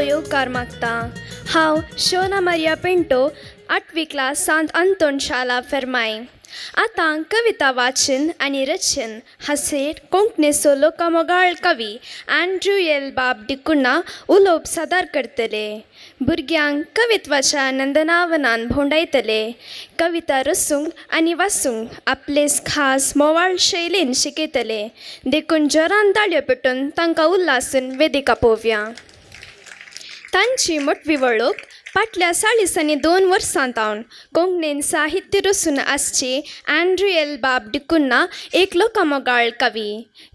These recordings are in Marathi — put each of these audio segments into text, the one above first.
येवकार मागता। हांव शोना मारिया पिंटो 8वी क्लास सांत अंतोन शाला फेरमाई। आतां कविता वाचन आनी रचन हाचेर कोंकणीचो लोकमोगाळ कवी अँड्रू एल बाब डिकुन्ना उलोवप सादर करतले। भुरग्यांक कवित्वाच्या नंदनावनान भोंवडायतले। कविता रचूंक आनी वाचूंक आपले खास मोवाळ शैलीन शिकयतले। देखून जोरान ताळयो पेटोवन तांकां उल्हासून वेदिका पोवया। तांची मोटवी वळख फाटल्या 2 वर्सां तावन कोंकणीन साहित्य रचून आसची अँड्रू एल बाब डिकुन्ना एक लोकमोगाळ कवी।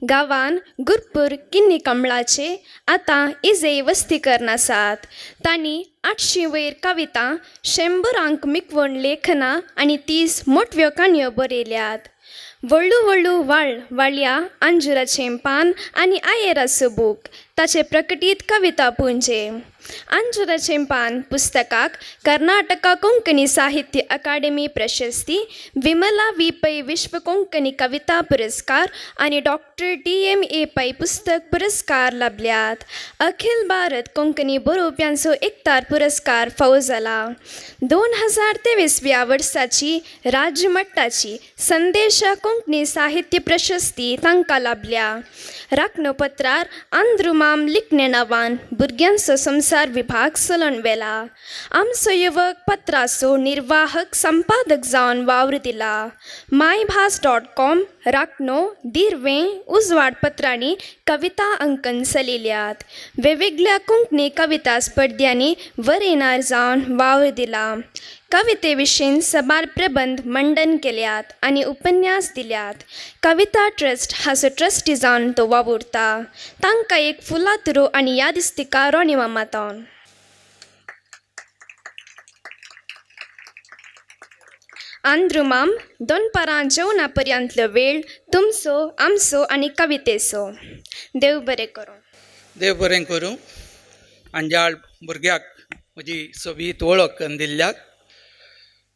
गांवान गुरपूर किन्नी कमळाचे आतां इजे वस्तीकरण आसात। तांणी 800 वयर कविता, 100 मिकवण लेखनां आनी 30 मोटव्यो काणयो बरयल्यात। वळू वळू वाळ्या अंजुराचें पान आनी आयेराचो बूक ताचे प्रकटीत कविता पुंजे। अंजुराचें पान पुस्तकाक कर्नाटका कोंकणी साहित्य अकादेमी प्रशस्ती, विमला वी पै विश्व कोंकणी कविता पुरस्कार आनी डॉक्टर DMA पै पुस्तक पुरस्कार लाभल्यात। अखिल भारत कोंकणी बरोवप्यांचो एकतार पुरस्कार फावो जाला। 2023 वर्साची राज्यमट्टाची संदेशा कोंकणी साहित्य प्रशस्ती तांकां लाभल्या। राखणोपत्रार अंद्रुमाम लिखणे नांवान भुरग्यांचो संसार विभाग चलोवन व्हेला। आमचो युवक पत्राचो निर्वाहक संपादक जावन वावर दिला। myभास.com, राखणो, दिर्वें, उजवाड पत्रांनी कविता अंकन चलिल्ल्यात। वेगवेगळ्या कोंकणी कविता स्पर्धांनी वरेनार जावन वावर दिला। कविते विशीं सबार प्रबंध मंडन केल्यात आनी उपन्यास दिल्यात। कविता ट्रस्ट हाचो ट्रस्टी जावन तो वावुरता। तांकां एक फुलांतरो आनी यादिस्तिका रोनिमा मातावन। अंद्रुमाम 2 पारां जेवणा पर्यंतलो वेळ तुमचो, आमचो आनी कवितेचो। देव बरें करूं। देव बरें करूं। अंजाळ भुरग्याक म्हजी सोबीत वळख करून दिल्ल्याक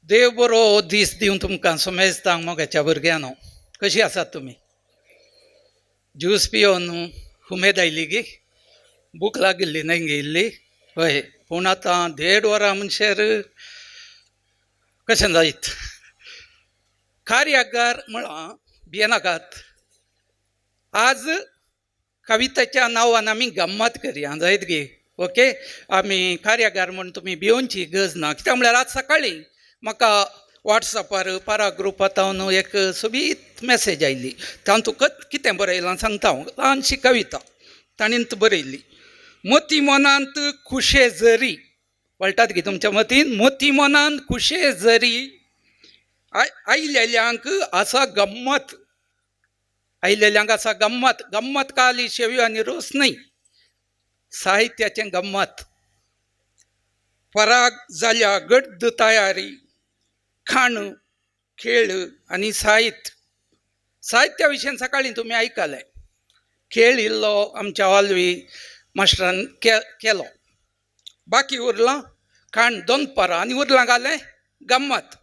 देव बरो दीस दिवन तुमकां सोमेजतां मोगाच्या भुरग्यांनो। कशीं आसात तुमी? ज्यूस पियोन उमेद आयली गी? भूक लागिल्ली न्हय गेल्ली? हय, पूण आतां 1.5 वरां म्हणसर कशें जायत? कार्यागार म्हळां भियेनाकात। आज कवितेच्या नांवान आमी गम्मत करया, जायत गे? ओके, आमी कार्यागार म्हण तुमी भियोवची गरज ना। कित्याक म्हळ्यार आज सकाळीं म्हाका वॉट्सॅपार पारा ग्रुपांतावन एक सोबीत मॅसेज आयली। तातूंत कितें बरयलां सांगता हांव। ल्हानशी कविता ताणीन बरयल्ली। मोती मनांत खुशे जरी, वळटात गे तुमच्या मतीन? मोती मनांत खुशे जरी आयलेल्यांक आसा गम्मत। आयलेल्यांक आसा गम्मत। गम्मत काली शेव्यो आनी रोस न्हय, साहित्याचें गम्मत। पराग जाल्या गड्ड तयारी, खाण, खेळ आनी साहित्य। साहित्या विशीं सकाळीं तुमी आयकलें। खेळ इल्लो आमच्या वाल्वी मास्टरान केलो। बाकी उरलां खाण 2 पारां आनी उरलां घालें गम्मत।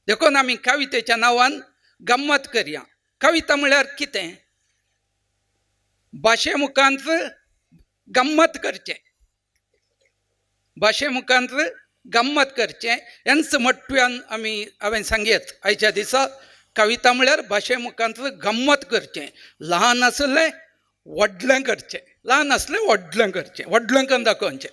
देखून आमी कवितेच्या नांवान गम्मत करया। कविता म्हळ्यार कितें? भाशे मुखांत गम्मत करचें। भाशे मुखांत गम्मत करचें हेंच मोटव्यान हांवें सांगयत आयच्या दिसा। कविता म्हळ्यार भाशे मुखांत गम्मत करचें। ल्हान आसलें व्हडलें करचें, ल्हान आसलें व्हडलें करचें, व्हडलें करून दाखोवचें।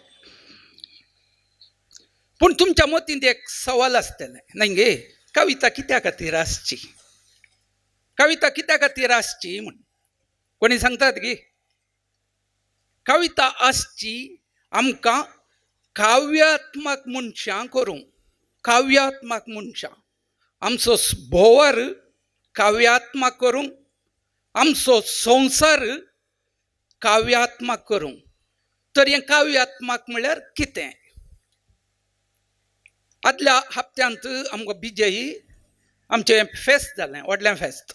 पूण तुमच्या मतींत एक सवाल आसतलें, न्हय गे? कविता कित्या खातीर आसची? कविता कित्या खातीर आसची म्हण कोणी सांगतात गे? कविता आसची आमकां काव्यात्मक मनशां करूंक। काव्यात्मक मनशां आमचो भोंवर काव्यात्मक करूंक, आमचो संवसार काव्यात्मक करूंक। तर हें काव्यात्मक म्हळ्यार कितें? आदल्या हप्त्यांत आमकां बिजई आमचें फेस्त जालें, व्हडलें फेस्त।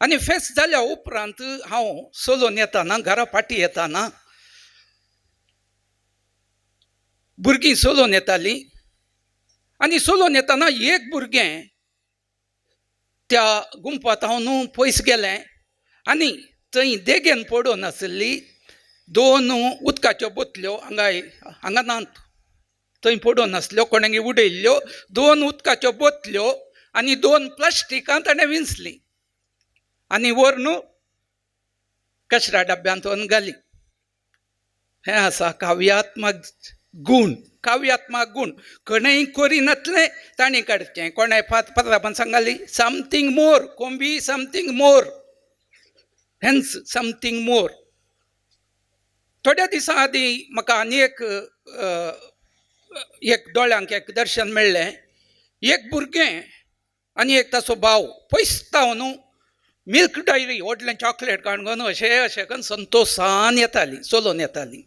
आनी फेस्त जाल्या उपरांत हांव चलोवन येताना, घरा फाटीं येताना भुरगीं चलोवन येतालीं आनी चलोवन येताना एक भुरगें त्या गुंपांत हांव न्हू पयस गेलें आनी थंय देगेन पडून आसली 2 उदकाच्यो बोतल्यो हांगा नात थंय पडून आसल्यो कोणांगे उडयल्ल्यो 2 उदकाच्यो बोतल्यो आनी 2 प्लास्टिकां ताणें विंचलीं आनी व्हरून कचऱ्या डब्यांत व्हरून घाली. हें आसा काव्यात्मक गूण कोणेंय करिनातलें ताणें काडचें. कोणें पत्रांत सांगली समथींग मोर, कोंबी समथींग मोर, हेन्स समथींग मोर. थोड्या दिसां आदीं म्हाका आनी एक दोळ्यांक एक दर्शन मेळ्ळें. एक भुरगें आनी एक ताचो भाव पयसतावन मिल्क डायरी व्हडलें चॉकलेट काणून अशें करून संतोशान चलोवन येतालीं.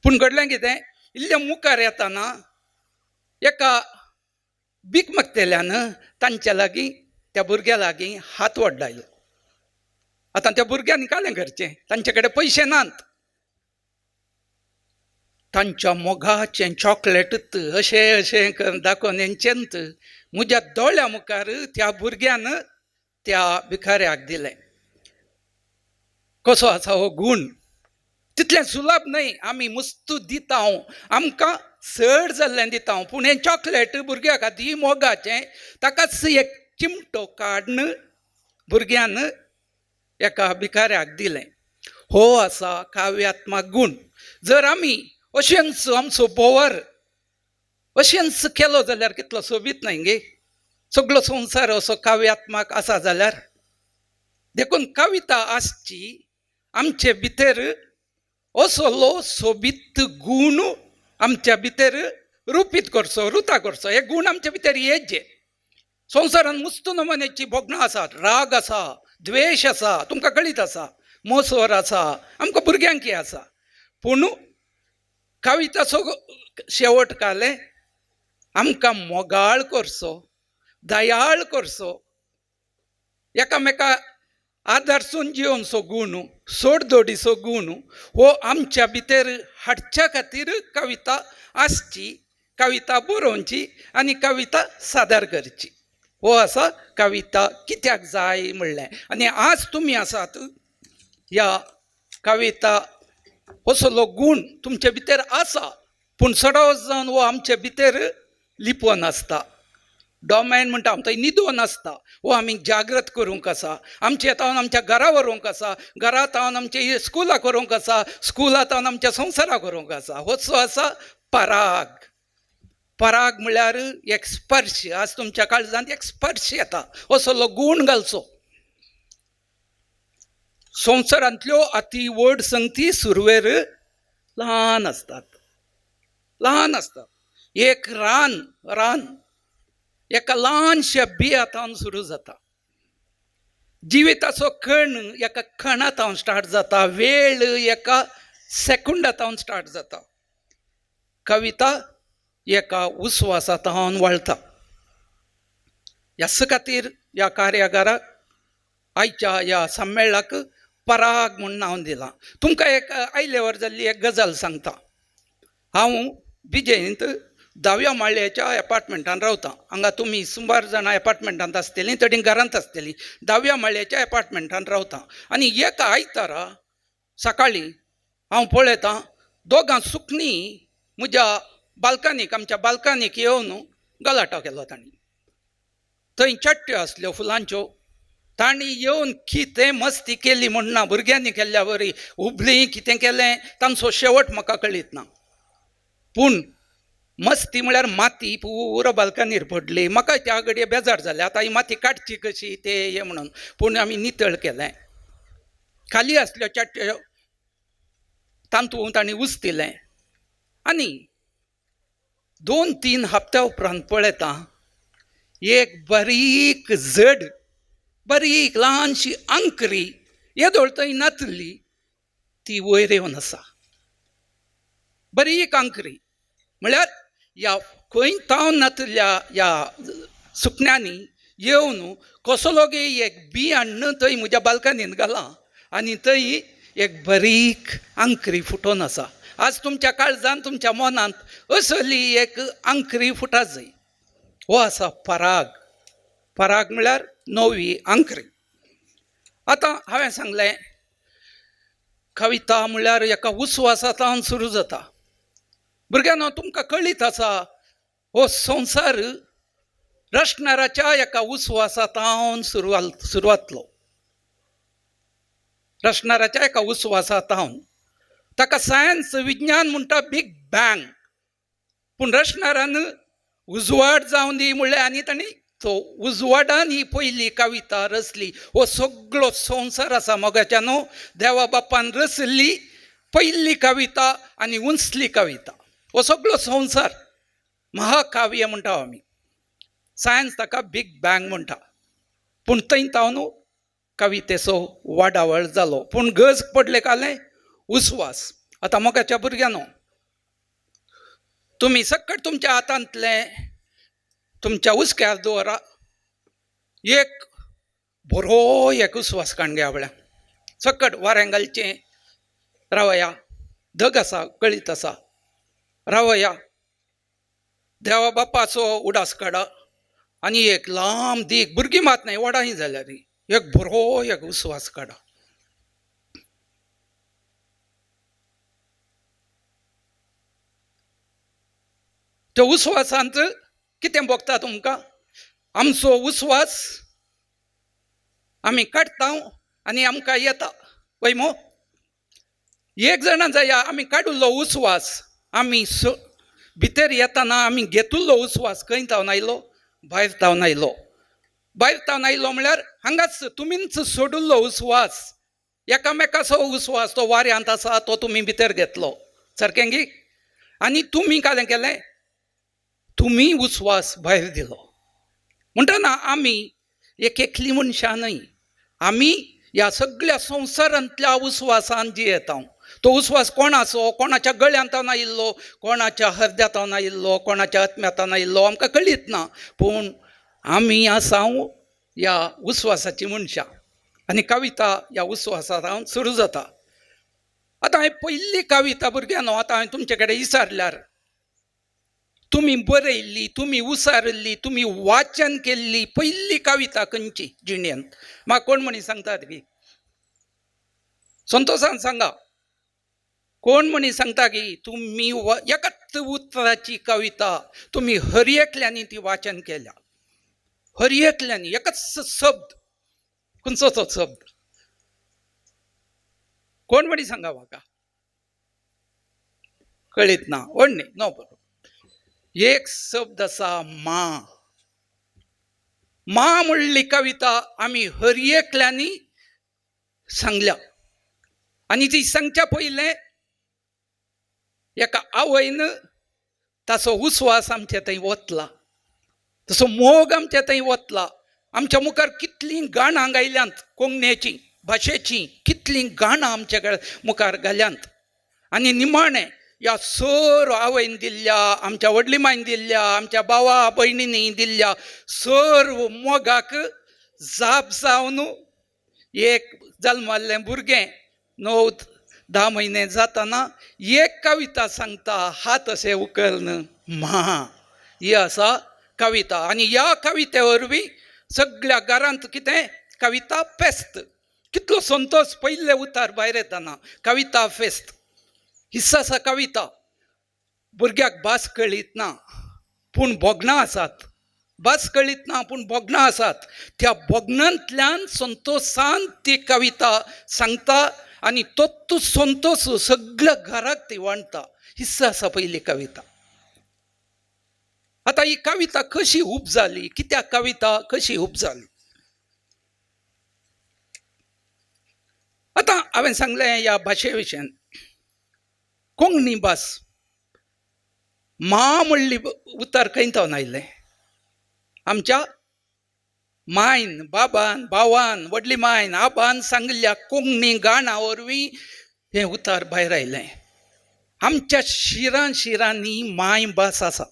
पूण घडलें कितें, इल्लें मुखार येताना एका भीक मागतेल्यान तांच्या लागीं त्या भुरग्या लागीं हात वड्डायलो. आतां त्या भुरग्यांनी कालें करचें, तांचे कडेन पयशे नात. तांच्या मोगाचें चॉकलेट अशें करून दाखोवन हेंचेंत म्हज्या दोळ्या मुखार त्या भुरग्यान त्या भिकाऱ्याक दिलें. कसो आसा हो गूण. तितलें सुलभ न्हय. आमी मस्त दिता, आमकां चड जाल्लें दिता, पूण हें चॉकलेट भुरग्या खातीर मोगाचें. ताकाच एक चिमटो काडून भुरग्यान एका भिकाऱ्याक दिलें. हो आसा काव्यात्मक गूण. जर आमी अशेंच आमचो बोवार अशेंच केलो जाल्यार कितलो सोबीत न्हय गे. सगळो संवसार असो काव्यात्मक आसा जाल्यार. देखून कविता आसची आमचे भितर असलो सोबीत गूण आमच्या भितर रुपीत करचो, रुता करचो. हे गूण आमच्या भितर येचे. संवसारान मस्त नमुन्याची भोगणां आसात. राग आसा, द्वेश आसा, तुमकां कळीत आसा, मोसोर आसा, आमकां भुरग्यांकय आसा. पूण कविताचो शेवट कालें आमकां मोगाळ करचो, दयाळ करचो, एकामेका आदारसून जिवनचो गूण, सोडदोडीचो गूण हो आमच्या भितर हाडच्या खातीर कविता आसची, कविता बरोवची आनी कविता सादर करची. हो आसा कविता कित्याक जाय म्हणलें. आनी आज तुमी आसात, ह्या कविता असलो गूण तुमचे भितर आसा, पूण सडव जावन हो आमचे भितर लिपोवन आसता. डॉमेन म्हणटा हांव थंय न्हिदोवन आसता. हो आमी जागृत करूंक आसा. आमचे येतावन आमच्या घरा व्हरूंक आसा, घरांत हांवन आमच्या स्कुलाक व्हरूंक आसा, स्कुलांत हांवन आमच्या संवसाराक व्हरूंक आसा. होचो आसा पराग. पराग म्हळ्यार एक स्पर्श. आज तुमच्या काळजांत एक स्पर्श येता, असलो गूण घालचो. संवसारांतल्यो अति व्हड संगती सुरवेर ल्हान आसतात. एक रान एका ल्हानशा बियांतावन सुरू जाता. जिविताचो कण एका कणांतावन स्टार्ट जाता. वेळ एका सेकंडांतावन स्टार्ट जाता. कविता एका उस्वासांतावन वळटा. ह्याच खातीर ह्या कार्यागाराक आयच्या ह्या संमेळनाक पराग म्हूण नांव दिलां. तुमकां एक आयले वर जाल्ली एक गजाल सांगता. हांव बिजेंत 10व्या माळयेच्या एपार्टमेंटान रावतां. हांगा तुमी सुमार जाणां एपार्टमेंटांत आसतलीं, थोडीं घरांत आसतलीं. 10व्या माळयेच्या एपार्टमेंटान रावतां. आनी एका आयतारा सकाळीं हांव पळयतां दोगां सुकणीं म्हज्या बाल्कनीक, आमच्या बाल्कनीक येवन गलाटो केलो तांणी. थंय चट्ट्यो आसल्यो फुलांच्यो. तांणी येवन कितें मस्ती केली म्हणना. भुरग्यांनी केल्ल्या बरी उबलीं कितें केलें तांचो शेवट म्हाका कळीत ना. पूण मस्ती म्हळ्यार माती पुरो बाल्कनीर पडली. म्हाका त्या घडये बेजार जालें. आतां ही माती काडची कशी ते हे म्हणून. पूण आमी नितळ केलें. खाली आसल्यो चट्ट्यो तांतूं तांणी उस्तिलें. आनी 2-3 हप्त्या उपरांत पळयतां एक बारीक जड, बारीक ल्हानशी अंकरी येदोळ थंय नाचली. ती वयर येवन आसा. बारीक अंकरी म्हळ्यार ह्या खंय तावन नाचल्या ह्या सुकण्यांनी येवन कसलो गे एक बी हाडून थंय म्हज्या बाल्कनींत घालां आनी थंय एक बारीक अंकरी फुटोन आसा. आज तुमच्या काळजांत, तुमच्या मनांत असली एक अंकरी फुटा जाय. हो आसा पराग. पराग म्हळ्यार नवी अंकरी. आतां हांवें सांगलें कविता म्हणल्यार एका उस्वासांतल्यान सुरू जाता. भुरग्यांनो, तुमकां कळीत आसा हो संवसार रचणाराच्या एका उस्वासांतल्यान सुरवातलो. रचणाराच्या एका उस्वासांतल्यान. ताका सायन्स विज्ञान म्हणटा बिग बँग. पूण रचणारान उजवाड जावन दी म्हणलें आनी ताणी तो उजवाडान ही पयली कविता रचली. हो सगळो संवसार आसा मोगाच्यानो देवा बापान रचली पयली कविता आनी उंचली कविता. हो सगळो संवसार महाकाव्य म्हणटा आमी. सायन्स ताका बिग बँग म्हणटा. पूण थंय तावन कवितेचो वाडावळ जालो. पूण गज पडले काले उस्वास. आतां मोगाच्या भुरग्यांनो, तुमी सकट तुमच्या हातांतले तुमच्या उस्क्यार दवरा. एक बरो एक उस्वास काण घे आपल्या सकट वारेंगलचें रावया. धग आसा, कळीत आसा, रावया. देवा बापाचो उडास काडा आनी एक लांब दीक, भुरगीं मात न्हय व्हडांय जाल्यार एक बरो एक उस्वास काडा. त्या उस्वासांत कितें भोगता तुमकां? आमचो उस्वास आमी काडटा आनी आमकां येता. वय मो एक जाणा जाया आमी काडुल्लो उस्वास आमी भितर येतना आमी घेतिल्लो उस्वास खंय तावन आयलो? भायर तावन आयलो. भायर तावन आयलो म्हळ्यार हांगाच तुमीच सोडिल्लो उस्वास, एकामेकाचो उस्वास तो वाऱ्यांत आसा तो तुमी भितर घेतलो. सारकें गी? आनी तुमी कालें केलें? तुमी उस्वास भायर दिलो. म्हणटना आमी एक एकली मनशां न्हय, आमी ह्या सगळ्या संवसारांतल्या उस्वासान जियेता. तो उस्वास कोणाचो? कोणाच्या गळ्यांतावन आयिल्लो, कोणाच्या हृदयातावन आयिल्लो, कोणाच्या आत्म्यातावन आयिल्लो आमकां कळीत ना. पूण आमी आसा ह्या उस्वासाची मनशां. आनी कविता ह्या उस्वासांत सुरू जाता. आतां हांवें पयली कविता भुरग्यांनो आतां हांवें तुमचे कडेन विचारल्यार तुमी बरयल्ली, तुमी उसारल्ली, तुमी वाचन केल्ली पयली कविता खंयची जिणेंत? म्हाका कोण म्हणी सांगतात की? संतोशान सांगा. कोण म्हणी सांगता की तुमी एकच उतराची कविता तुमी हरयेकल्यांनी ती वाचन केल्या? हरयेकल्यांनी एकच शब्द. खंयचो तो शब्द? कोण म्हणी सांगा म्हाका. कळीत ना. व्हडणे नो बरोबर. एक शब्द आसा मा. मा म्हणली कविता आमी हरयेकल्यांनी सांगल्या. आनी ती सांगच्या पयलें एका आवयन ताचो उस्वास आमच्या थंय वतला, तसो मोग आमच्या थंय वतला. आमच्या मुखार कितलीं गाणां गायल्यांत कोंकणीची भाशेची, कितलीं गाणां आमच्या मुखार घाल्यांत. आनी निमाणें ह्या सर आवयन दिल्ल्या, आमच्या व्हडली मायन दिल्ल्या, आमच्या भावा भयणींनी दिल्ल्या सर्व मोगाक जाप जावन एक जल्माल्लें भुरगें 9-10 म्हयने जातना एक कविता सांगता, हात अशें उखलन म्हा. ही आसा कविता. आनी ह्या कविते वरवीं सगळ्या घरांत कितें? कविता फेस्त. कितलो संतोश पयले उतार भायर येताना कविता फेस्त. हिस्सा आसा कविता. भुरग्याक भास कळीत ना पूण भोगणां आसात. भास कळीत ना पूण भोगणां आसात. त्या भोगणांतल्यान संतोशान ती कविता सांगता आनी तो संतोश सगळ्या घराक ती वांडटा. हिस्सा आसा पयली कविता. आतां ही कविता कशी उब जाली? कित्याक कविता कशी उब जाली? आतां हांवें सांगलें ह्या भाशे विशयन. कोंकणी भास मा म्हणली उतार खंय तावन आयलें? आमच्या मायन, बाबान, भावान, व्हडली मायन, आबान सांगल्या कोंकणी गाणा वरवीं हें उतार भायर आयलें. आमच्या शिरांनी माय भास आसा.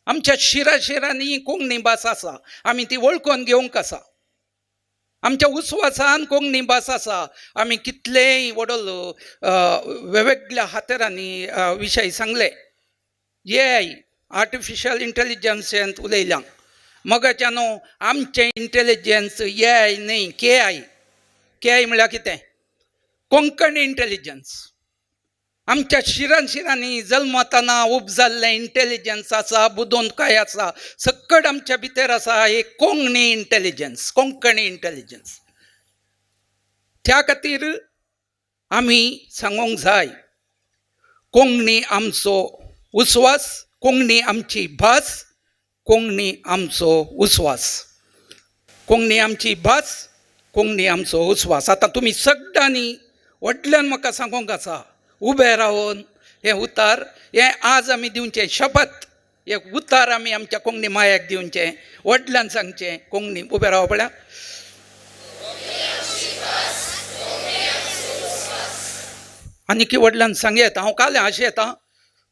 आमच्या शिरांनी कोंकणी भास आसा. आमी ती वळखून घेवंक आसा. आमच्या उस्वासान कोंकणी भास आसा. आमी कितलेय वडल वेगवेगळ्या हातेरांनी विशय सांगले. आर्टिफिशियल इंटेलिजन्सांत उलयल्या. मोगाच्यानो आमचें इंटेलिजन्स न्हय, के आय. के आय म्हळ्यार कितें? कोंकणी इंटेलिजन्स आमच्या शिरांनी जल्मताना उपजाल्लें इंटेलिजन्स आसा, बुदोवन काय आसा, सकट आमच्या भितर आसा एक कोंकणी इंटेलिजन्स. त्या खातीर आमी सांगूंक जाय, कोंकणी आमचो उस्वास, कोंकणी आमची भास, कोंकणी आमचो उस्वास. कोंकणी आमची भास, कोंकणी आमचो उस्वास. आतां तुमी सगळ्यांनी व्हडल्यान म्हाका सांगूंक आसा, उबे रावन हें उतार हें आज आमी दिवचें शपथ, हें उतार आमी आमच्या कोंकणी मायेक दिवचें, व्हडल्यान सांगचें. कोंकणी उबे राव पळया. आनी की व्हडल्यान सांगेत. हांव कालें अशें येता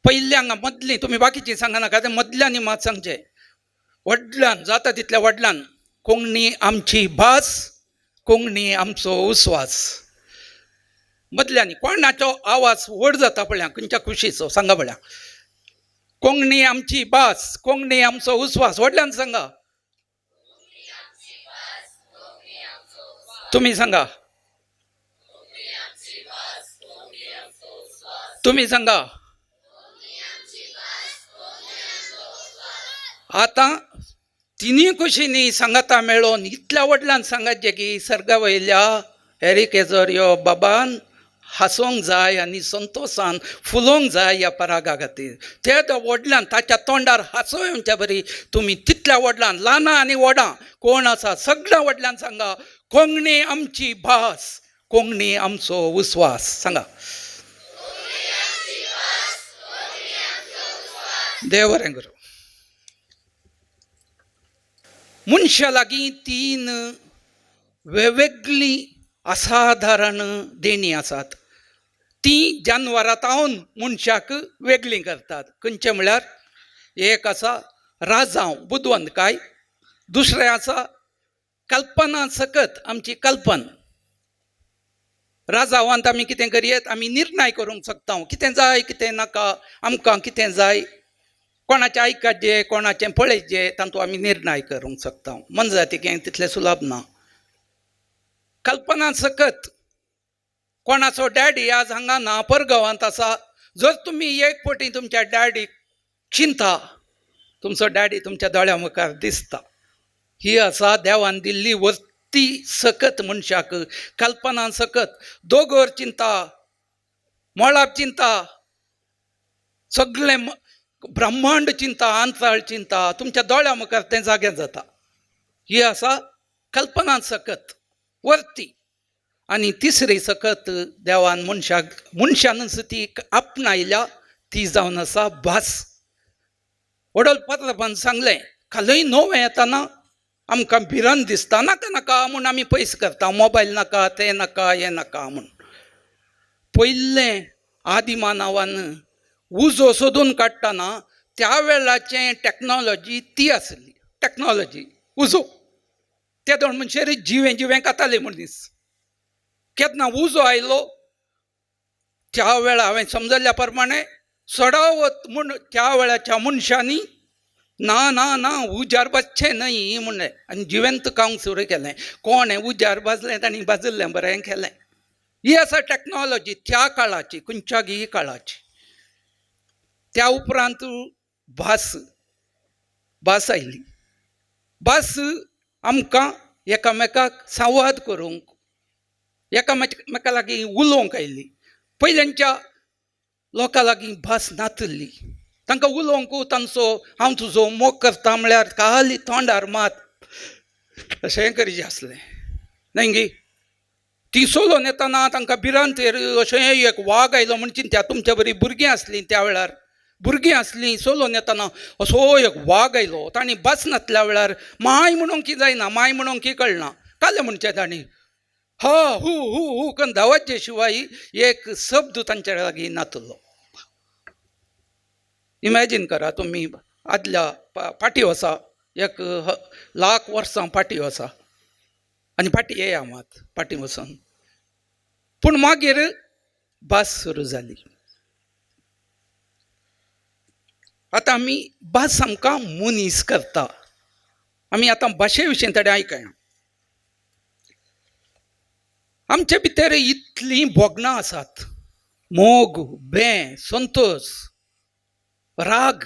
पयल्यांक मदलीं, तुमी बाकीचीं सांगनाका, तें मदल्यांनी मात सांगचें व्हडल्यान, जाता तितल्या व्हडल्यान. कोंकणी आमची भास, कोंकणी आमचो उस्वास. मदल्यांनी कोणाचो आवाज व्हड जाता पळया, खंयच्या खुशीचो सांगा पळया. कोंकणी आमची भास, कोंकणी आमचो उस्वास. व्हडल्यान सांगा. तुम्ही सांगा. तुम्ही सांगा. आता तिनी कुशींनी सांगाता मेळोन इतल्या व्हडल्यान सांगात की सर्गा वयल्या हॅरी केजोरियो बाबान हांसोंक जाय आनी संतोशान फुलोवंक जाय ह्या परागा खातीर. ते व्हडल्यान ताच्या तोंडार हांसो येवच्या बरी तुमी तितल्या व्हडल्यान, ल्हानां आनी व्हडां कोण आसा सगळ्या व्हडल्यान सांगा, कोंकणी आमची भास, कोंकणी आमचो उस्वास. सांगा. देव बरें करूं. मनशा लागीं 3 वेगवेगळी असाधारण देणी आसात. ती जानवरांतावन मनशाक वेगळी करतात. खंयचे म्हळ्यार एक आसा राजांव, बुदवंतकाय. दुसरें आसा कल्पना सकत आमची कल्पना. राजावांत आमी कितें करयत, आमी निर्णय करूंक शकता कितें जाय कितें नाका, आमकां कितें जाय, कोणाचें आयकचें कोणाचें पळयचें, तातूंत आमी निर्णय करूंक शकता. मनजातीक तितलें सुलभ ना. कल्पना सकत कोणाचो डॅडी आज हांगा ना, परगांवांत आसा. जर तुमी एक फावटी तुमच्या डॅडीक चिंता, तुमचो डॅडी तुमच्या दोळ्या मुखार दिसता. ही आसा देवान दिल्ली वर्ती सकत मनशाक कल्पना सकत. दोगोर चिंता, मळाब चिंता, सगळें ब्रह्मांड चिंता, अंतराळ चिंता, तुमच्या दोळ्या मुखार तें जागे जाता. ही आसा कल्पना सकत वर्ती. आनी तिसरी सकत देवान मनशानच ती आपणायल्या, ती जावन आसा भास. वडोलपत्रान सांगलें, खालय नवें येताना आमकां भिरांत दिसता, नाका नाका म्हूण आमी पयस करता, मोबायल नाका, तें नाका, हें नाका म्हूण. पयलें आदिमानवान उजो सोदून काडटना त्या वेळाचें टॅक्नॉलॉजी ती आसली. टॅक्नॉलॉजी उजो, ते दोन मनशां जिवें काताले मनीस. केन्ना उजो आयलो त्या वेळा हांवें समजल्ल्या प्रमाणे सडावत म्हूण त्या वेळाच्या मनशांनी ना ना ना उजार बाजचें न्हय म्हणलें आनी जिवेंत खावंक सुरू केलें. कोणें उजार बाजलें तांणी बाजल्लें बरें केलें. ही आसा टॅक्नॉलॉजी त्या काळाची, खंयच्याय काळाची. त्या उपरांत भास आयली. भास आमकां एकामेकाक संवाद करूंक, एकामेका लागीं उलोवंक आयली. पयल्यांच्या लोकां लागीं भास नासली. तांकां उलोवंकू तांचो हांव तुजो मोग करता म्हळ्यार खाली तोंडार मात अशें करीचें आसलें न्हय गे. ती सोलोवन येताना तांकां भिरांत अशें एक वाग आयलो म्हूण चिंत्या. तुमच्या बरी भुरगीं आसलीं त्या वेळार, भुरगीं आसलीं, सोलोवन येताना असो एक वाग आयलो. तांणी भास नासल्या वेळार माय म्हणूंक की जायना, माय म्हणूंक की कळना, काले म्हणचें तांणी हा हू हू हू करून धांवचे शिवाय एक शब्द तांच्या लागीं नातलो. इमॅजीन करा तुमी, आदल्या फाटी वसा, 1,00,000 वर्सां फाटी वसा आनी फाटी येया मात, फाटी वचून. पूण मागीर भास सुरू जाली. आतां आमी भास आमकां मनीस करता. आमी आतां भाशे विशीं थोडें आयकया. आमचे भितर इतलीं भोगणां आसात, मोग, भें, संतोष, राग,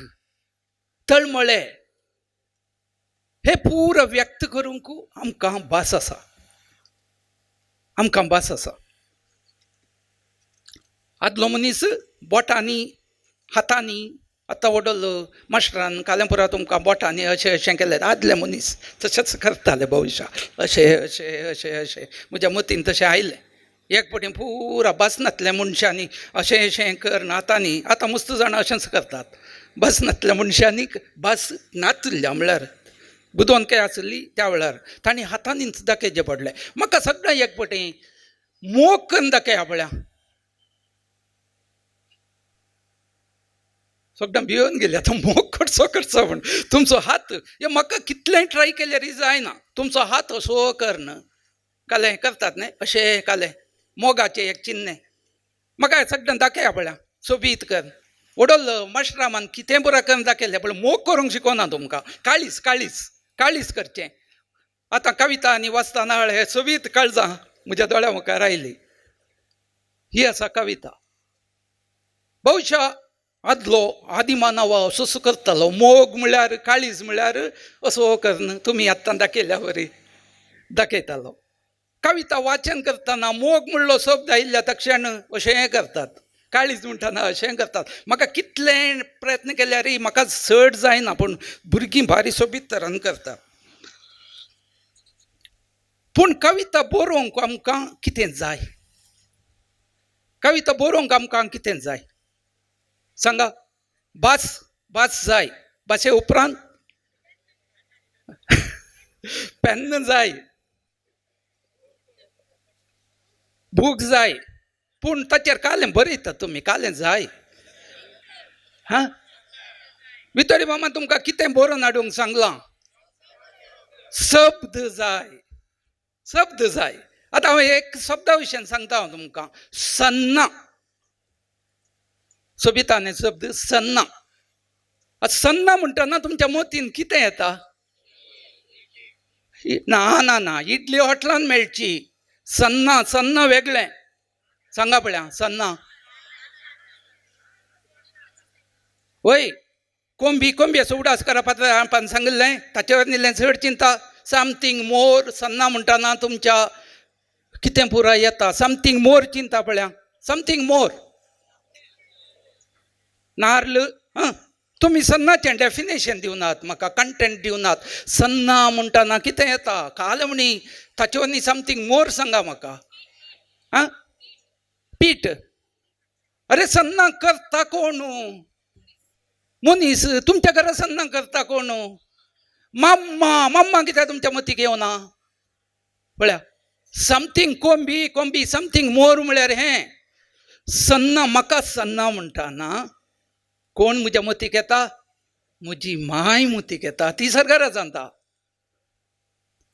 तळमळे, हे पुरो व्यक्त करूंक आमकां भास आसा. आमकां भास आसा. आदलो मनीस बोटांनी, हातांनी, आतां वडलो मास्टरान कालेंपुरा तुमकां बोटांनी अशें अशें केलें. आदले मनीस तशेंच करताले भविश्या, अशें अशें अशें अशें म्हज्या मतीन तशें आयलें. एक पटीन पुरा बसनातल्या मनशांनी अशें अशें कर हातांनी. आतां मस्त जाणां अशेंच करतात. बसनातल्या मनशांनी भास नातल्या म्हळ्यार बुदोनकाय आसली त्या वेळार तांणी हातांनीच दाखयचें पडलें. म्हाका सगळें एक पटीन मोग करून दाखया पळया. सगळ्यां भिवन गेले आतां मोग करचो करचो म्हण. तुमचो हात हे म्हाका कितलेंय ट्राय केल्यारय जायना. तुमचो हात असो कर न्हय, काले करतात न्हय अशें काले मोगाचें एक चिन्ह. म्हाका सगळ्यां दाखया पळया, सोबीत कर. वडलो मास्टरामान कितें पुरा करून दाखयलें पण मोग करूंक शिकोवना तुमकां. काळीज काळीज काळीज करचें. आतां कविता आनी वाचतना हे सोबीत काळजां म्हज्या दोळ्या मुखार आयलीं. ही आसा कविता. भविश्या आदलो आदिमानव असो करतालो. मोग म्हळ्यार, काळीज म्हळ्यार असो करून तुमी आतां दाखयल्या वरी दाखयतालो. कविता वाचन करतना मोग म्हणलो शब्द आयिल्ल्या तक्षण अशें करतात, काळीज म्हणटना अशें करतात. म्हाका कितले प्रयत्न केल्यारय म्हाका चड जायना, पूण भुरगीं भारी सोबीत तरान करतात. पूण कविता बरोवंक आमकां कितें जाय? कविता बरोवंक आमकां कितें जाय सांगा? भास भास जाय. भाशे उपरांत पेन्न जाय, बूक जाय. पूण ताचेर कालें बरयतात तुमी, कालें जाय. हां, भितरी मामा तुमकां कितें बरोवन हाडूंक सांगलां? शब्द जाय, शब्द जाय. आतां हांव एक शब्दा विशयान सांगता हांव तुमकां. सन्ना, सोबितान शब्द सन्ना. सन्ना म्हणटना तुमच्या मतीन कितें येता? ना ना ना, इडली हॉटेलान मेळची. सन्ना, सन्ना वेगळें. सांगा पळया, सन्ना वय कोंबी कोंबी असं उडास करपाक आपण सांगिल्लें, ताचेवर निल्लें चड चिंता. समथींग मोर. सन्ना म्हणटना तुमच्या कितें पुराय येता? समथींग मोर चिंता पळया, समथींग मोर. नाल्ल. तुमी सन्नाचें डेफिनेशन दिवनात म्हाका, कंटेंट दिवनात. सन्ना म्हणटना कितें येता? काल म्हणी ताचेवर न्ही समथींग मोर सांगा म्हाका. आं, पीठ. अरे सन्ना करता कोण? मनीस. तुमच्या घरा सन्ना करता कोण? मम्मा. मम्मा कित्याक तुमच्या मतीक येवना पळया? समथींग कोंबी कोंबी, समथींग मोर म्हळ्यार हें. सन्ना, म्हाका सन्ना म्हणटाना कोण म्हज्या मतीक येता? म्हजी माय मतीक येता. ती सरकारा सांगता.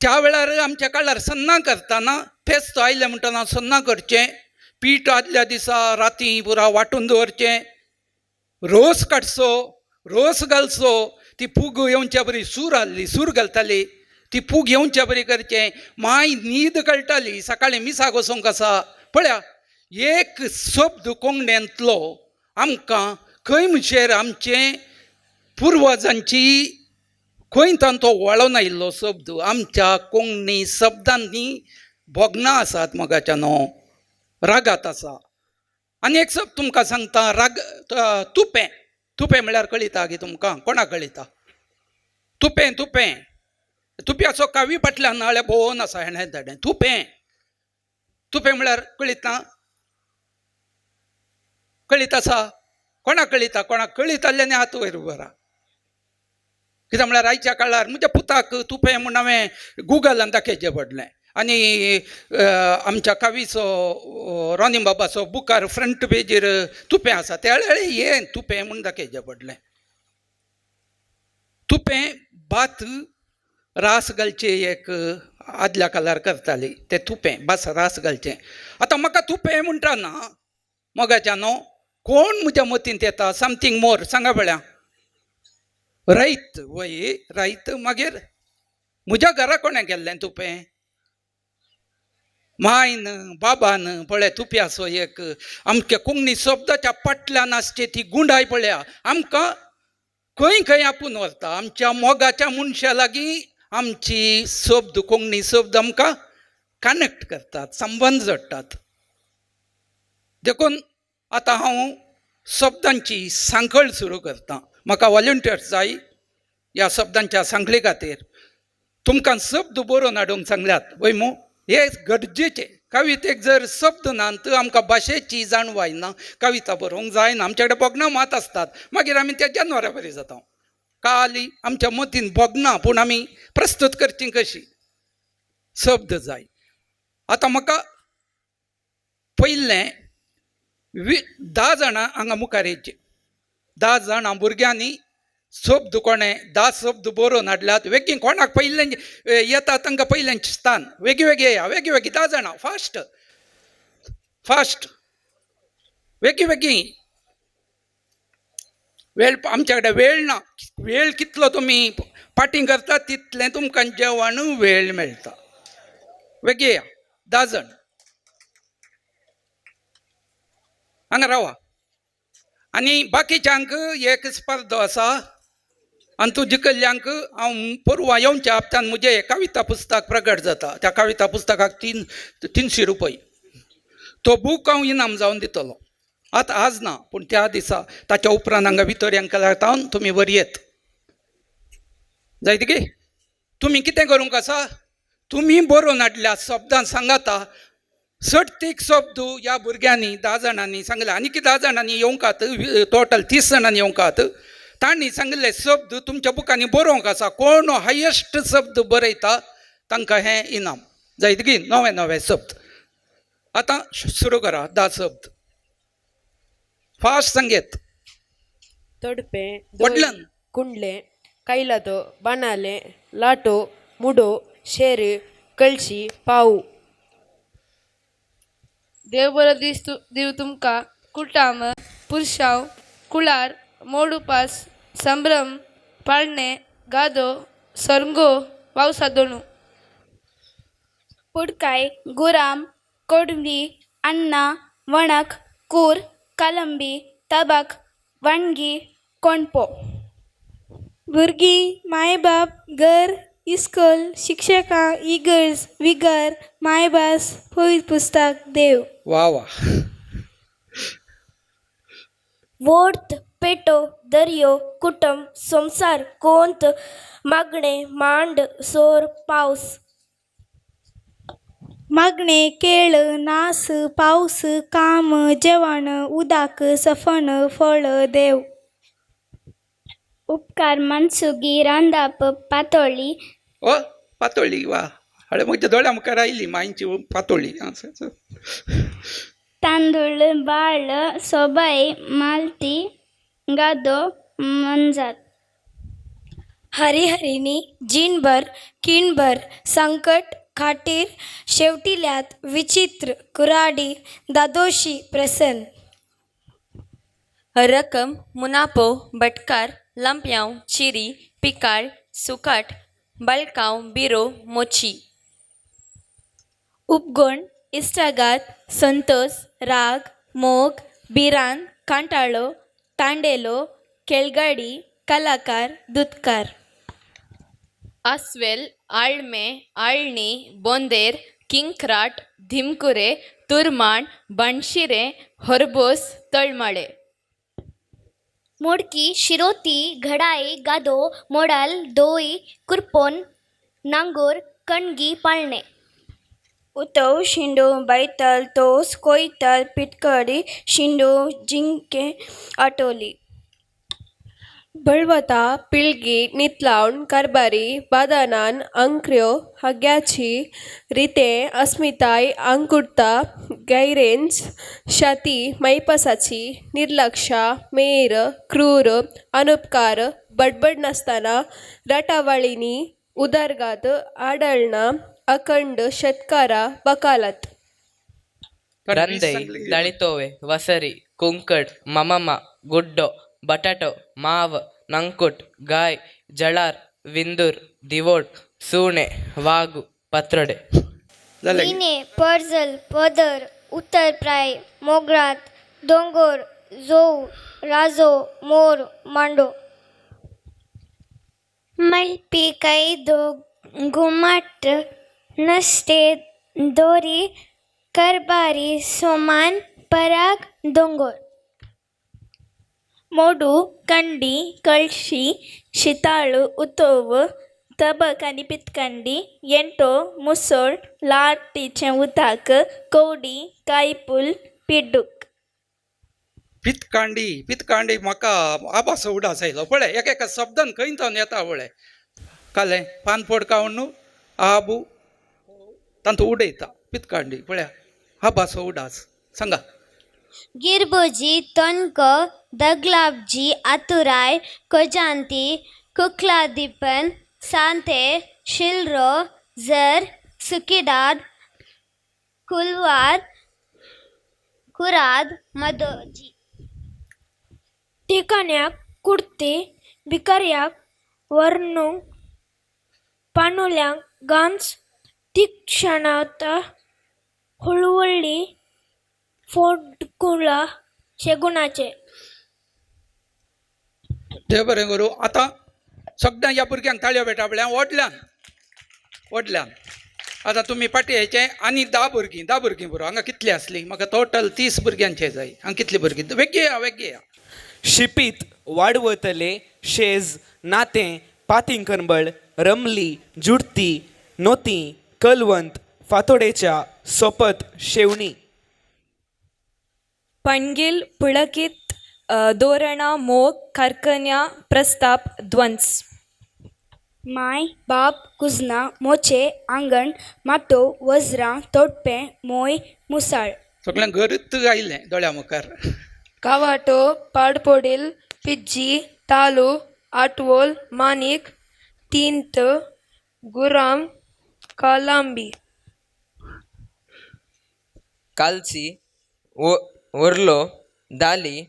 त्या वेळार आमच्या काळार सन्ना करतना फेस्त आयलें म्हणटना सन्ना करचें. पीठ आदल्या दिसा राती पुरा वांटून दवरचें. रोस काडचो, रोस घालचो. ती पूग येवच्या बरी सूर आहली, सूर घालताली. ती पूग येवच्या बरी करचें. माय न्हीद कळटाली, सकाळीं मिसाक वचोंक आसा पळया. एक शब्द कोंकण्यांतलो आमकां खंय म्हणजेर आमचे पुर्वजांची खंय तांचो वळोन आयिल्लो शब्द आमच्या कोंकणी शब्दांनी भोगणां आसात. मोगाच्या न्हू, रागात आसा. आनी एक शब्द तुमकां सांगता. राग, तुपें. तुपें म्हळ्यार कळिता गे तुमकां? कोणाक कळिता? तुपें तुपें. तुप्याचो कावी फाटल्यान नाळ्या भोंवन आसा हेणें धाडें. तुपें. तुपें म्हळ्यार कळिता? कळीत आसा? कोणाक कळिता? कोणाक कळीत आसल्यानी हात वयर उबो राहा. कित्याक म्हळ्यार आयच्या काळार म्हज्या पुताक तुपें म्हूण हांवें गुगलान दाखयचें पडलें. आनी आमच्या कावीचो रॉनी बाबाचो बुकार फ्रंट पेजीर तुपें आसा. त्या वेळार हें तुपें म्हूण दाखयचें पडलें. तुपें भात रास घालचें एक आदल्या काळार करताली. तें तुपें भात रास घालचें. आतां म्हाका तुपें म्हणटाना मोगाच्या न्हू कोण म्हज्या मतींत येता? समथींग मोर. सांगा पळया. राईत. वय राईत. मागीर म्हज्या घरा कोणें गेल्लें तुपें? मायन बाबान पळय तुप्या असो एक आमच्या कोंकणी शब्दाच्या पटल्यान आसचे ती गुंडाय पळया आमकां खंय खंय आपूण व्हरता आमच्या मोगाच्या मनशा लागीं आमची शब्द कोंकणी शब्द आमकां कनेक्ट करतात संबंध जोडटात देखून आतां हांव शब्दांची सांखळ सुरू करता म्हाका वॉलंटियर्स जाय ह्या शब्दांच्या सांखळे खातीर तुमकां शब्द बरोवन हाडूंक सांगल्यात वय मो हे गरजेचे कवितेक जर शब्द ना तर आमकां भाशेची जाणवाय ना कविता बरोवंक जायना आमचे कडेन बोगनां मात असतात मागीर आमी त्या जनावरां बरी जाता काली आमच्या मतीन बोगना पूण आमी प्रस्तूत करची कशी शब्द जाय आतां म्हाका पयलें 10 जाणां हांगा मुखार येयचे 10 जाणां भुरग्यांनी शब्द कोणें 10 शब्द बरोवन हाडल्यात वेगळी कोणाक पयलें येता तांकां पयलें स्थान वेगळी या वेगळी 10 जाणां फास्ट फास्ट वेगळी वेळ आमच्या कडेन वेळ ना वेळ कितलो तुमी पाटी करता तितलें तुमकां जेवण वेळ मेळटा वेगळी या 10 जाण हांगा रावा आनी बाकीच्यांक एक स्पर्धो आसा आनी तूं जिखल्ल्यांक हांव परवां येवच्या हप्त्यान म्हजें हें कविता पुस्तक प्रकट जाता त्या कविता पुस्तकाक 300 रुपया तो बूक हांव इनाम जावन दितलो आतां आज ना पूण त्या दिसा ताच्या उपरांत हांगा भितर हांकां लावन तुमी व्हरयेत जायत गे तुमी कितें करूंक आसा तुमी बरोवन हाडल्या शब्दां सांगाता सट्टीक शब्द ह्या भुरग्यांनी 10 जाणांनी सांगले आनी 10 जाणांनी येवंकात टोटल 30 जाणांनी येवंकात तांणी सांगले शब्द तुमच्या बुकांनी बरोवंक आसा कोण हायेस्ट शब्द बरयता तांकां हें इनाम जायत गी नवे शब्द आतां सुरू करा 10 शब्द फास्ट सांगेत तोडपे वडलन कुंडले कैलातो बनाले लाटो मुडो शेर कळशी पाऊ देव बरो दीस दिव तुमकां कुटाम पुरशांव कुळार मोडुपास संभ्रम पाळणे गादो सरंगो पावसादोणू पुडकाय गुराम कोडवी अण्णा वणक कूर कलंबी तबक वणगी कोणपो भुरगीं मायबाप घर इस्कॉल शिक्षकां इगर्ज विगर मायभास पवित्र पुस्तक देव वा वा वोर्त पेटो दर्यो कुटुंब संसार कोंत मागणे मांड सोर पावस मागणे केळ नास पावस काम जेवण उदाक सफन फळ देव उपकार मनसुगी रांदाप पातोळी ओ पातोळी वा हळे म्हज्या दोळ्या मुखार आयली मांयची पातोळी तांदूळ बाळ सोबाई मालती गादो मंजात हरिहरिणी जिणभर किणभर संकट खाटीर शेवटिल्यात विचित्र कुराडी दादोशी प्रसन्न रकम मुनापो बटकार लंप्याव चिरी पिकाळ सुकाट बळकाव बिरो मोची उपगुण इष्टागात संतोष राग मोग बिरान कांटाळो तांडेलो केळगाडी कलाकार दुधकार अस्वेल आळमे आळणी बोंदेर किंक्राट धिमकुरे तुरमाण बणशिरे हरबोस तळमळे मोडकी शिरोती घडाई गादो मोडाल दोई कुरपोन नांगोर कणगी पाळणे उतव शिंडो बैतल तोस कोयतल पिटकडी शिंडो जिंके आटोली बळवता पिळगी नितलावन कारबारी बादानान अंक्र्यो हग्याची रिते अस्मिताय अंकुरता गैरेंज शाती मैपसाची निर्लक्षा मेर क्रूर अनुपकार बडबड नासतना रटावळीनी उदरगात आडळणा अखंड शेतकारा बकालत ರಂದೈ ದಳಿತೋವೆ ವಸರಿ ಕುಂಕಡ್ ಮಮಮ ಗುಡ್ಡೋ ಬಟಾಟೋ ಮಾವ್ ನಂಕುಟ್ ಗಾಯ್ ಜಳಾರ್ ವಿಂದೂರ್ ದಿವೋಡ್ ಸೂಣೆ ವಾಗು ಪತ್ರೊಡೆ जालें मिने पर्जल पदर उत्तरप्राय मोगरात दोंगर जोव राजो मोर मांडो मल्पी कैदो घुमट नष्टे दोरी करबारी सोमान पराग दोंगर मोडू कंडी कळशी शिताळू उतोव तबक आनी पितकंडी येंटो मुसळ लाटीचें उताक कवडी कायपूल पिड्डूक पितकांडी म्हाका आबास उडास आयलो पळय एका शब्दान खंय जावन येता पळय कालें पानपोड कावण्णू आबू तांतू उडयता पितकांडी पळया आबास उडास सांगा गिरबोजी तनक दगलाबजी आतुराय कोजांती कुकलादीपन सांते शिलरो जर सुकीदाद कुलवार कुराद मदोजी ठिकाण्याक कुर्ती भिकाऱ्याक वर्णू पानोल्यांक गांज तीक्षणात हुळवळ्ळी फोडकुला शेगुणाचे देव बरें करूं आतां सगळ्या ह्या भुरग्यांक ताळयो भेटाबल्या व्हडल्यान आतां तुमी पाटयेचे आनी 10 भुरगीं बरोबर हांगा कितलीं आसलीं म्हाका टोटल 30 भुरग्यांचे जाय हांगा कितलीं भुरगीं वेगळी या शिपीत वाडवतले शेज नातें पातिंकरबळ रमली जुडती नोती कलवंत फातोडेच्या सोपत शेवणी पणगील पुळकीत दोरणा मोग कारकन्या प्रस्ताप ध्वंस माय बाप कुजना मोचे आंगण माटो वज्रां तोडपें मोय मुसाळ सगळ्यांक गरत आयलें दोळ्या मुखार कावाटो पाडपोडील पिज्जी तालू आटवोल माणिक तिंत गुराम कालांबी कालची ओरलो दाली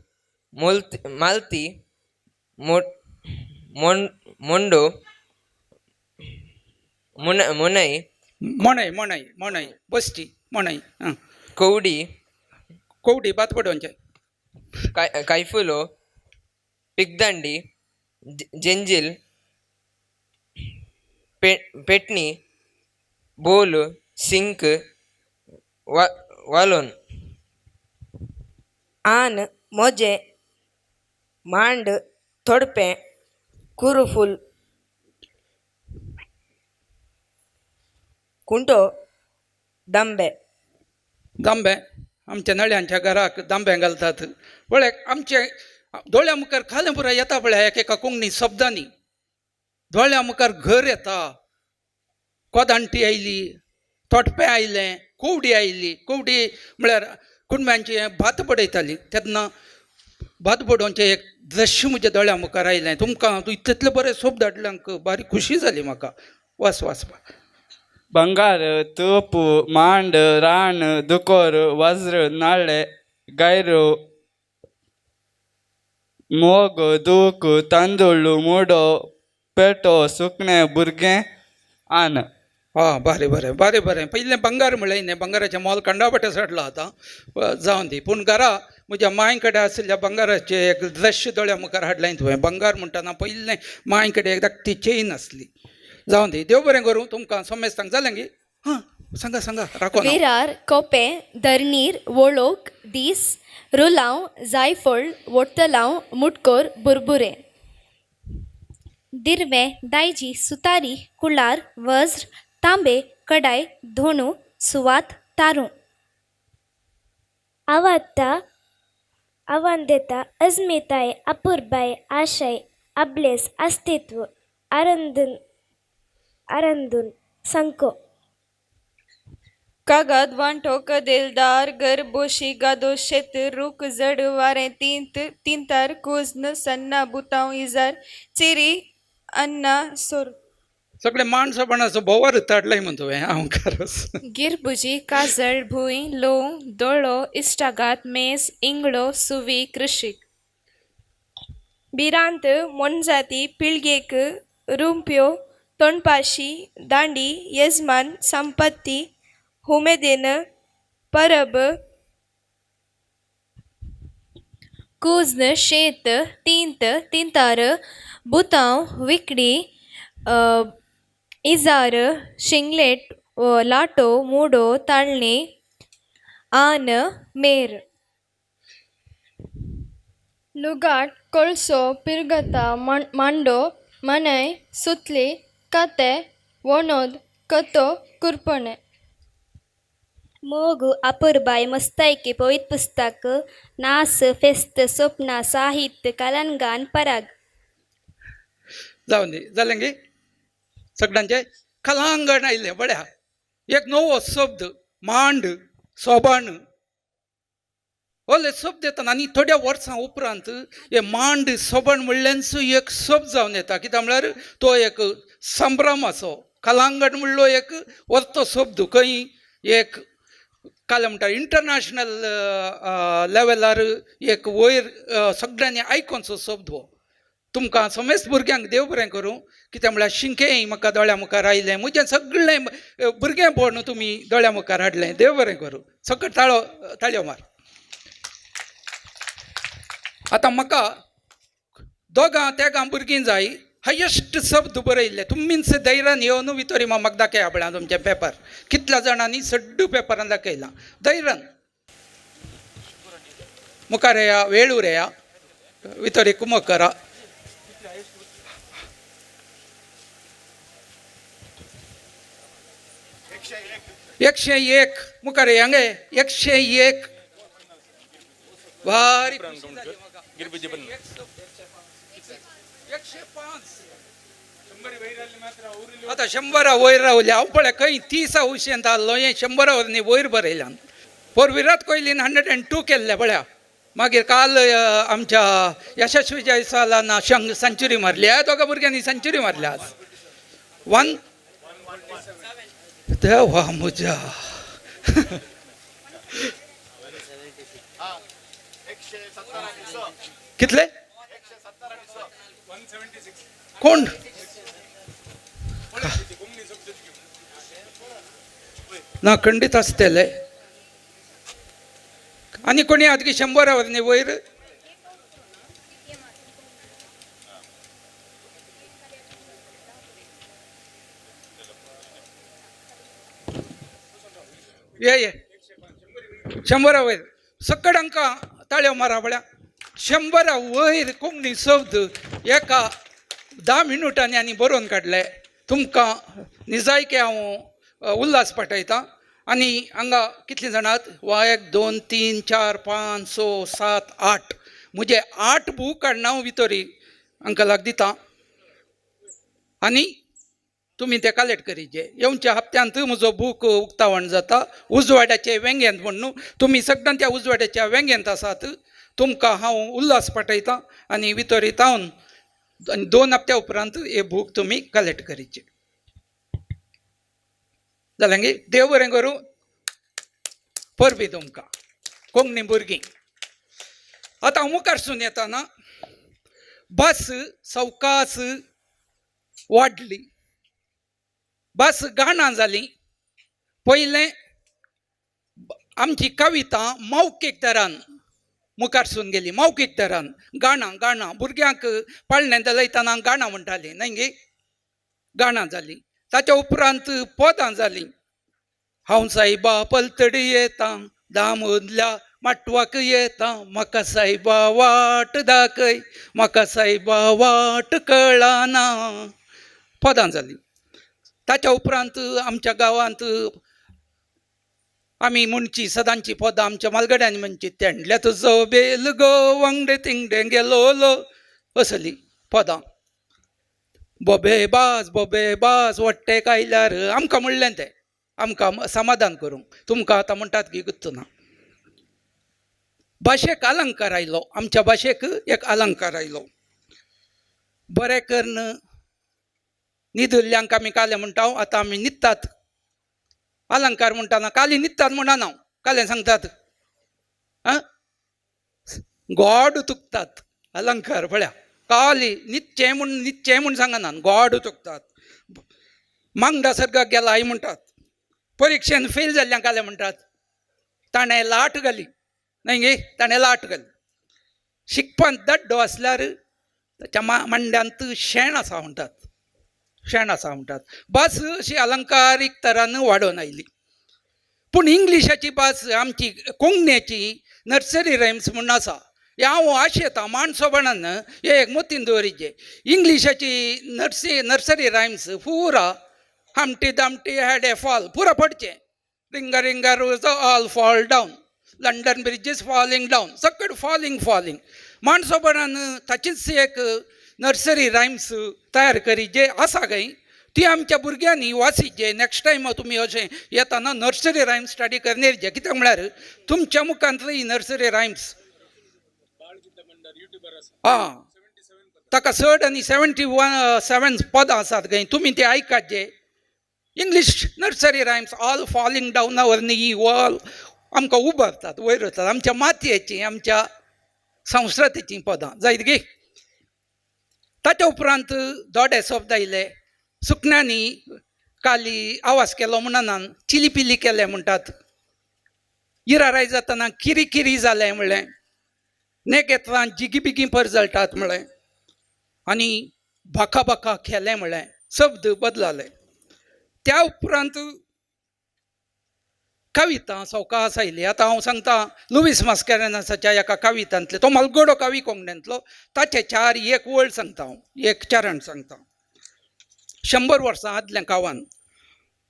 मालती मोंडो मुनई मोणय बस्ती मोणय कवडी बात पडोवचे कैफुलो पिगदंडी जेंजिल पेटणी बोल सिंक वालोन आन मोजे मांड थोडपें कुरुफुल कुंटो दांबे आमच्या नळ्यांच्या घराक दांबे घालतात पळय आमचे दोळ्या मुखार खालें पुराय येता पळय एका कोंकणी शब्दांनी दोळ्या मुखार घर येता कोदांटी आयली तोटपें आयलें कवडी आयली कवडी म्हळ्यार कुणब्यांची भात पडयताली तेन्ना भात पडोवचें एक दृश्य म्हज्या दोळ्या मुखार आयलें तुमकां इतले बरे सोप धाडल्यांक बारी खुशी जाली म्हाका वाचपा बंगार तोप मांड रान दुकोर वज्र नाळे गायरो मोग दूक तांदूळ मोडो पेटो सुकणें भुरगें आन बरें पयलें बंगार म्हळें न्ही बंगाराचें मोल कंडाबटे सडलो आतां जावन दी पूण घरा म्हज्या मांय कडेन आशिल्ल्या बंगाराचें एक दृश्य दोळ्या मुखार हाडलें तुवें बंगार म्हणटना पयलें मांय कडेन एक धाकटी चेन आसली जावन दी देव बरें करूं तुमकां सोमेस्तांक जालें गी हां सांगा राखो विरार कोपे दर्नीर वोळोक दीस रुलांव जायफळ वोट्तलांव मुटकोर बुरबुरे दिर्वे दायजी सुतारी कुलार वज्र तांबे कडाय धोणू सुवात तारू आवाता आवांदेता अस्मिताय अपूर्बाय आशय अब्लेस अस्तित्व आरंदून संको कागद वांटो कदेलदार घर बोशी गादो शेत रूख जड वारें तिंतार कुजन सन्ना बुतांव इजार चिरी अन्ना सोर सगळे माणसापणाचो बोवार ताडलाय म्हण तुवें हांव खरच गिरबुजी काजळ भूंय लोंव दोळो इश्टागात मेस इंगळो सुवी कृषिक बिरांत मोनजाती पिळगेक रुंप्यो तोंडपाशी दांडी येजमान संपत्ती उमेदीन परब कुजन शेत तींत तिंतार बुतांव विकडी इजार शिंगलेट लाटो मुडो ताळणी आन मेर लुगाट कोळसो पिरगता मांडो मनय सुतली काते वणोद कतो कुरपणे मोग अपुरबाई मस्तायकी पवित पुस्तक नास फेस्त स्वप्न साहित्य कलंगान पराग जाऊन दे जालें गे सगळ्यांचे कलांगण आयले बड्या एक नवो शब्द मांड सोबाण ओले शब्द येतात आनी थोड्या वर्सां उपरांत हे मांड सोबण म्हणल्यानच एक शब्द जावन येता कित्याक म्हळ्यार तो एक संभ्रम असो कलांगण म्हणलो एक वर्तो शब्द खंय एक काल म्हणटा इंटरनॅशनल लेवलार एक वयर सगळ्यांनी आयकोनचो शब्द हो तुमकां समेस्त भुरग्यांक देव बरें करूं कित्याक म्हळ्यार शिंकेय म्हाका दोळ्या मुखार आयलें म्हजें सगळें भुरगेंपण तुमी दोळ्या मुखार हाडलें देव बरें करूं सकट ताळयो मार आतां म्हाका दोगां तेगां भुरगीं जाय हायेस्ट शब्द बरयल्ले तुमीच धैर्यान येवन भितर म्हाका दाखया आपणा तुमचें पेपर कितल्या जाणांनी सड्ड पेपरान दाखयलां धैर्यान मुखार येया वेळ उरया भितर कुमक करा एकशे एक मुखार येया गे 101 भारी खुशी जाली म्हाका 105 आता 100 वयर रावले हांव पळय खंय 30 उशेंत आसलो हें 100 वरनी वयर बरयल्यान पर विराट कोहलीन 102 केल्ले पळया मागीर काल आमच्या यशस्वी जयस्वालान सेंच्युरी मारली ह्या दोगा भुरग्यांनी सेंच्युरी मारल्या आज देवा म्हज्या कितले कोण ना खंडीत आसतले आनी कोणी आतां 100 वरनी वयर ये 100 वयर सकड हांकां ताळयो मारा बळ्या 100 वयर कोंकणी शब्द एका 10 मिनटांनी आनी बरोवन काडले तुमकां निजायके हांव उल्हास पाठयतां आनी हांगा कितलीं जाणात 1 2 3 4 5 6 7 8 म्हजे 8 बूक हाडून हांव भितर हांकां लाग दितां आनी तुमी ते कलेक्ट करीचे येवच्या हप्त्यांत म्हजो बूक उक्तावण जाता उजवाड्याचे वेंगेंत म्हणून तुमी सगळ्यां त्या उजवाड्याच्या वेंगेंत आसात तुमकां हांव उल्हास पाठयतां आनी भितर येवन 2 हप्त्या उपरांत हे बूक तुमी कलेक्ट करीचे जालें गे देव बरें करूं परबी तुमकां कोंकणी भुरगीं आतां हांव मुखारसून येताना बस सवकास वाडली बस गाणां जालीं पयलें आमची कविता मौखीक दरान मुखारसून गेली मौखीक दरान गाणां भुरग्यांक पाळण्यांत लयतना गाणां म्हणटालीं न्हय गे गाणां जालीं ताच्या उपरांत पदां जालीं हांव सायबा पलतडी येतां दामोदल्या माटवाक येतां म्हाका सायबा वाट दाखय म्हाका सायबा वाट कळना पदां जालीं ताच्या उपरांत आमच्या गांवांत आमी म्हणची सदांची पदां आमच्या मालगड्यांनी म्हणची तेंडल्या तुजो बेल गो वांगडे तिंगडे गेलोलो असलीं पदां बोबे बास वट्टे कायल्यार आमकां म्हणलें तें आमकां समाधान करूंक तुमकां आतां म्हणटात की गुत्त ना भाशेक अलंकार आयलो आमच्या भाशेक एक अलंकार आयलो बरें कर्ण न्हिदुल्ल्यांक आमी काले म्हणटा आतां आमी न्हिदतात अलंकार म्हणटाना काली न्हिदतात म्हणना हांव कालें सांगतात गोड तुकतात अलंकार पळया काली न्हिदचें म्हूण सांगनात गोड तुकतात मांगडा सर्गाक गेला आई म्हणटात परीक्षेन फेल जाल्ल्यांक जाल्यार म्हणटात ताणें लाट घाली न्हय गे, ताणें लाट घाली. शिकपांत दड्डो आसल्यार ताच्या मांड्यांत शेण आसा म्हणटात, शेण आसा म्हणटात. भास अशी अलंकारीक तरान वाडोवन आयली. पूण इंग्लिशाची भास आमची कोंकणीची नर्सरी रायम्स म्हणून आसा. हांव आशेता माणसोपणान एक मोतीन दवरिचे. इंग्लिशाची नर्सरी रायम्स पुरा हमटी दमटी हॅड ए फॉल पुरा पडचें. Ring a ring a roses all fall down, London bridges falling down, सकट फॉलिंग. माणसोपणान ताचीच एक नर्सरी रायम्स तयार करी जे आसा खंय ती आमच्या भुरग्यांनी वाचिचे. नेक्स्ट टायम तुमी अशें येताना नर्सरी रायम्स स्टडी करनेरचे. कित्याक म्हळ्यार तुमच्या मुखांतलो ही नर्सरी रायम्स ताका 77 पदां आसात खंय, तुमी ते आयकाचे. English nursery rhymes all falling डावना वरनी ही वॉल आमकां उबारतात, वयर वतात. आमच्या मातयेची, आमच्या संस्कृतीची पदां जायत गे. ताच्या उपरांत दोडे शब्द आयले. सुकण्यांनी काली आवाज केलो म्हणनान चिली पिली केले म्हणटात. इराराय जातना किरी किरी जालें म्हणलें. नेकेत्रान जिगी बिगी परजळटात म्हणलें. आनी बाका बाका खेलें म्हणलें. शब्द बदलाले. त्या उपरांत कविता सवकास आयली. आतां हांव सांगता लुईस मास्केरेनासाच्या एका कवितांतले, तो मलगडो कवी कोंकणींतलो, ताचे 4 एक वळ सांगता हांव, एक चरण सांगता. 100 वर्सां आदल्या काळान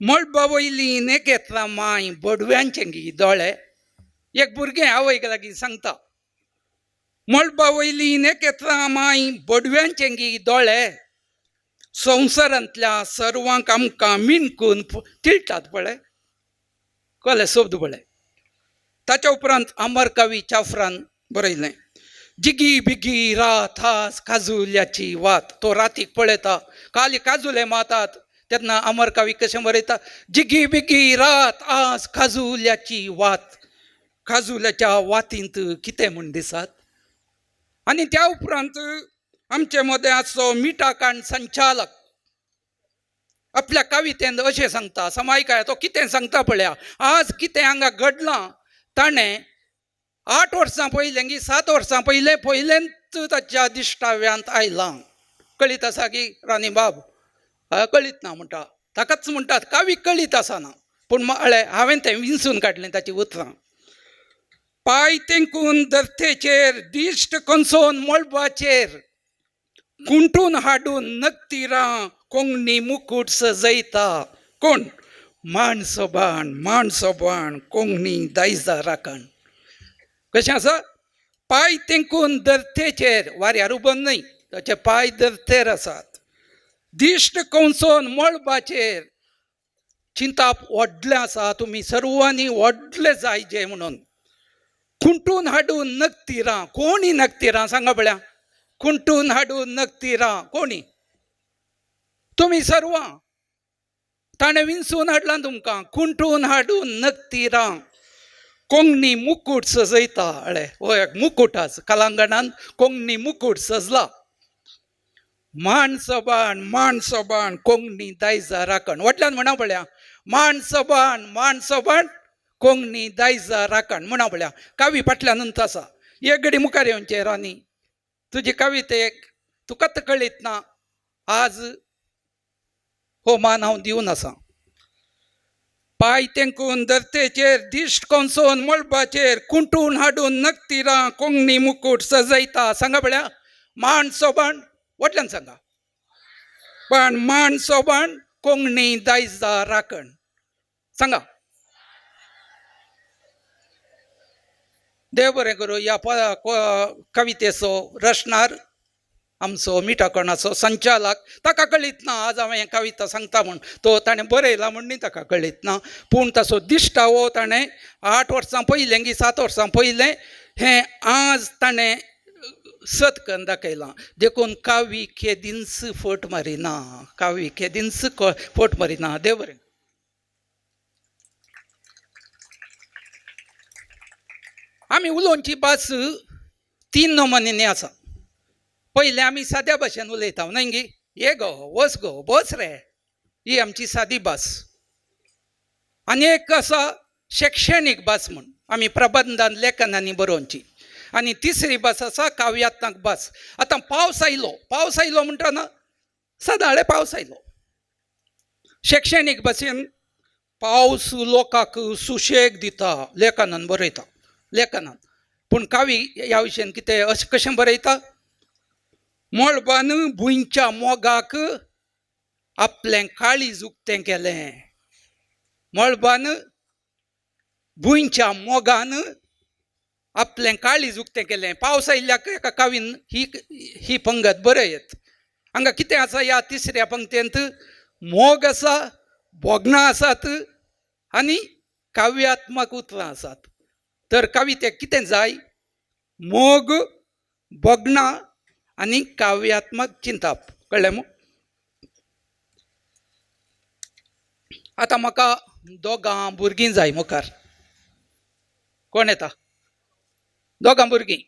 मळबा वयली नेकेत्रां माय बडव्यांचे गी दोळे. एक भुरगें आवयक लागीं सांगता, मळबा वयली नेकेत्रां माय बडव्यांचे गी दोळे, संवसारांतल्या सर्वांक आमकां मिणकून तिळटात पळय. कळ्ळें शब्द पळय. ताच्या उपरांत अमर कवी चाफरान बरयलें, जिगी बिगी रात हास काजुल्याची वात. तो रातीक पळयता, काली काजुले मातात तेन्ना अमर कवी कशें बरयता, जिगी बिगी रात आस काजुल्याची वात. काजुल्याच्या वातींत कितें म्हूण दिसात. आनी त्या उपरांत आमचे मदें आसचो मिठाकांड संचालक आपल्या कवितेंत अशें सांगता. समायकाय तो कितें सांगता पळया. आज कितें हांगा घडलां ताणें 8 वर्सां पयलें की 7 वर्सां पयलेंच ताच्या दिश्टाव्यांत आयलां. कळीत आसा की राणी बाब? कळीत ना म्हणटा. ताकाच म्हणटात कवी कळीत आसना. पूण हांवें तें विंचून काडलें ताची उतरां. पाय तेंकून धर्तेचेर दिश्ट कणसोन मळबाचेर, कुंटून हाडून नकतिरां कोंकणी मुकूट सजयता. कोण? माणसोबाण कोंकणी दायजा राखण. कशें आसा? पाय तेंकून धर्तेचेर, वाऱ्यार उबन न्हय, ताचे पाय धर्तेर आसात. दिश्ट कणसोन मळबाचेर, चिंताप व्हडलें आसा. तुमी सर्वांनी व्हडलें जायजें म्हणून. खुंटून हाडून नकतिरां. कोणी नकतिरां सांगा पळया. खुंटून हाडून नकतिरां कोणी? तुमी सर्वां. ताणें विंचून हाडलां तुमकां. खुंटून हाडून नकतिरां कोंकणी मुकूट सजयता. हळें हो एक मुकूट आसा. कलांगणान कोंकणी मुकूट सजला. माणसोबाण कोंकणी दायजा राखण. वटल्यान म्हणा पळया, माणसोबाण कोंकणी दायजा राखण म्हणा पळया. कवी फाटल्यानूच आसा. एक घडी मुखार येवचें राणी. तुजी कवितेक तुका कळीत ना. आज हो मान हांव दिवन आसा. पाय तेंकून धर्तेचेर दिश्ट कणसोन मळबाचेर, कुंटून हाडून नकतिरां कोंकणी मुकूट सजयता. सांगा पळया. माणसोबाण वटल्यान सांगा. पण माणसोबाण कोंकणी दायजा राखण सांगा. देव बरें करूं. ह्या कवितेचो रचणार आमचो मिठाकणाचो संचालक. ताका कळीत ना आज हांवें हें कविता सांगता म्हूण. तो ताणें बरयला म्हूण न्ही ताका कळीत ना. पूण ताचो दिश्टावो ताणें 8 वर्सां पयलें की 7 वर्सां पयलें हें आज ताणें सत करून दाखयलां. देखून कावी केदींच फट मारिना. कावी केदींच फट मारिना. देव बरें. आमी उलोवची भास 3 नमुन्यांनी आसा. पयलें आमी साद्या भाशेन उलयता न्हय गी. ये गो, वच गो, बस रे. ही आमची सादी भास. आनी एक आसा शैक्षणीक भास म्हूण आमी प्रबंधान लेखनांनी बरोवची. आनी तिसरी भास आसा काव्यात्मक भास. आतां पावस आयलो म्हणटना सदाळे पावस आयलो. शैक्षणीक भाशेन पावस लोकांक सुशेग दिता, लेखनान बरयता लेखनान. पूण कावी ह्या विशयान कितें अशें कशें बरयता, मळबान भुंयच्या मोगाक आपलें काळीज उक्तें केलें. मळबान भुंयच्या मोगान आपलें काळीज उक्तें केलें. पावस आयिल्ल्याक एका कावीन ही पंगत बरयत. हांगा कितें आसा ह्या तिसऱ्या पंक्तेंत, मोग आसा, बोगणां आसात आनी काव्यात्मक उतरां आसात. तर कवितेक कितें जाय, मोग, बोगणां आनी काव्यात्मक चिंतप. कळ्ळें मू? आतां म्हाका दोगां भुरगीं जाय मुखार. कोण येता? दोगां भुरगीं.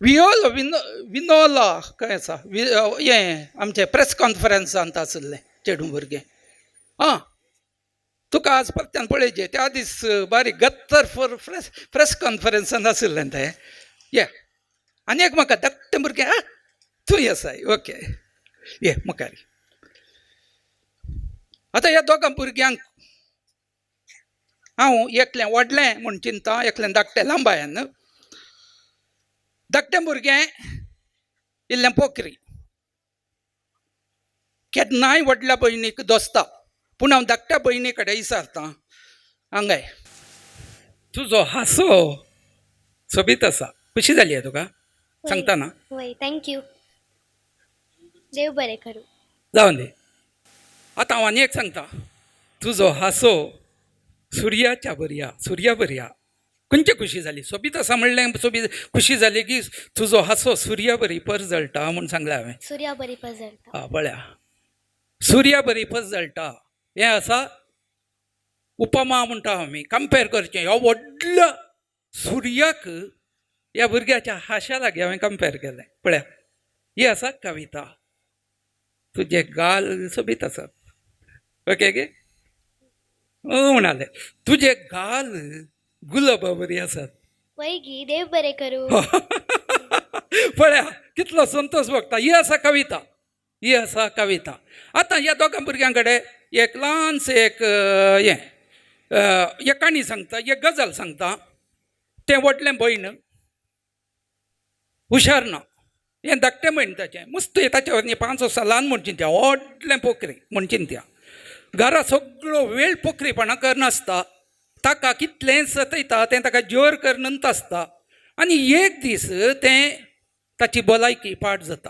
विनोला खंय आसा? हें आमचें प्रेस कॉन्फरन्सांत आशिल्लें चेडूं भुरगें. तुका आज परत्यान पळयचें. त्या दीस बारीक गत्तर प्रेस कॉन्फरन्सान आशिल्लें तें. ये आनी एक म्हाका धाकटें भुरगें. थंय आसाय. ओके, ये मुखार. आतां ह्या दोगां भुरग्यांक हांव एकलें व्हडलें म्हूण चिंता, एकलें धाकटें लांबायन. धाकटें भुरगें इल्लें पोखरी, केन्नाय व्हडल्या भयणीक दोस्ता. पूण हांव धाकट्या भयणी कडेन विचारता, हांगाय तुजो हांसो सोबीत आसा. खुशी जाली आहे तुका सांगता ना? वय थँक्यू. देव बरें करूं. जावन दी. आतां हांव आनी एक सांगता, तुजो हांसो सुर्याच्या बरया, सुर्या बरया. खंयची खुशी जाली? सोबीत आसा म्हणलें, सोबीत खुशी जाली की तुजो हांसो सुर्या बरी पर जळटा म्हूण सांगलें हांवें. सूर्या बरी पजळटा. पळया, सुर्या बरी पर जळटा हें आसा उपमा म्हणटा आमी. कंपेर करचें ह्या व्हडल्या सुर्याक ह्या भुरग्याच्या हास्या लागीं हांवें कंपेर केलें. पळया, ही आसा कविता. तुजे गाल सोबीत आसात. ओके गे म्हणाले, तुजे गाल गुलाबा बरी आसात. वय गी, देव बरें करूं. पळया कितलो संतोष भोगता. ही आसा कविता, ही आसा कविता. आतां ह्या दोगां भुरग्यां कडेन एक ल्हानशें एक काणी सांगता, एक गजाल सांगता. तें व्हडलें भयण हुशार ना, हें धाकटें भयण ताचें मस्त ताचे वरनी 5 वर्सां ल्हान म्हूण चिंत्या, व्हडलें पोखरी म्हूण चिंत्या. घरा सगळो वेळ पोखरीपणां करनासता. ताका कितलें सतयता तें ताका जोर करनंत आसता. आनी एक दीस तें ताची भलायकी पाड जाता.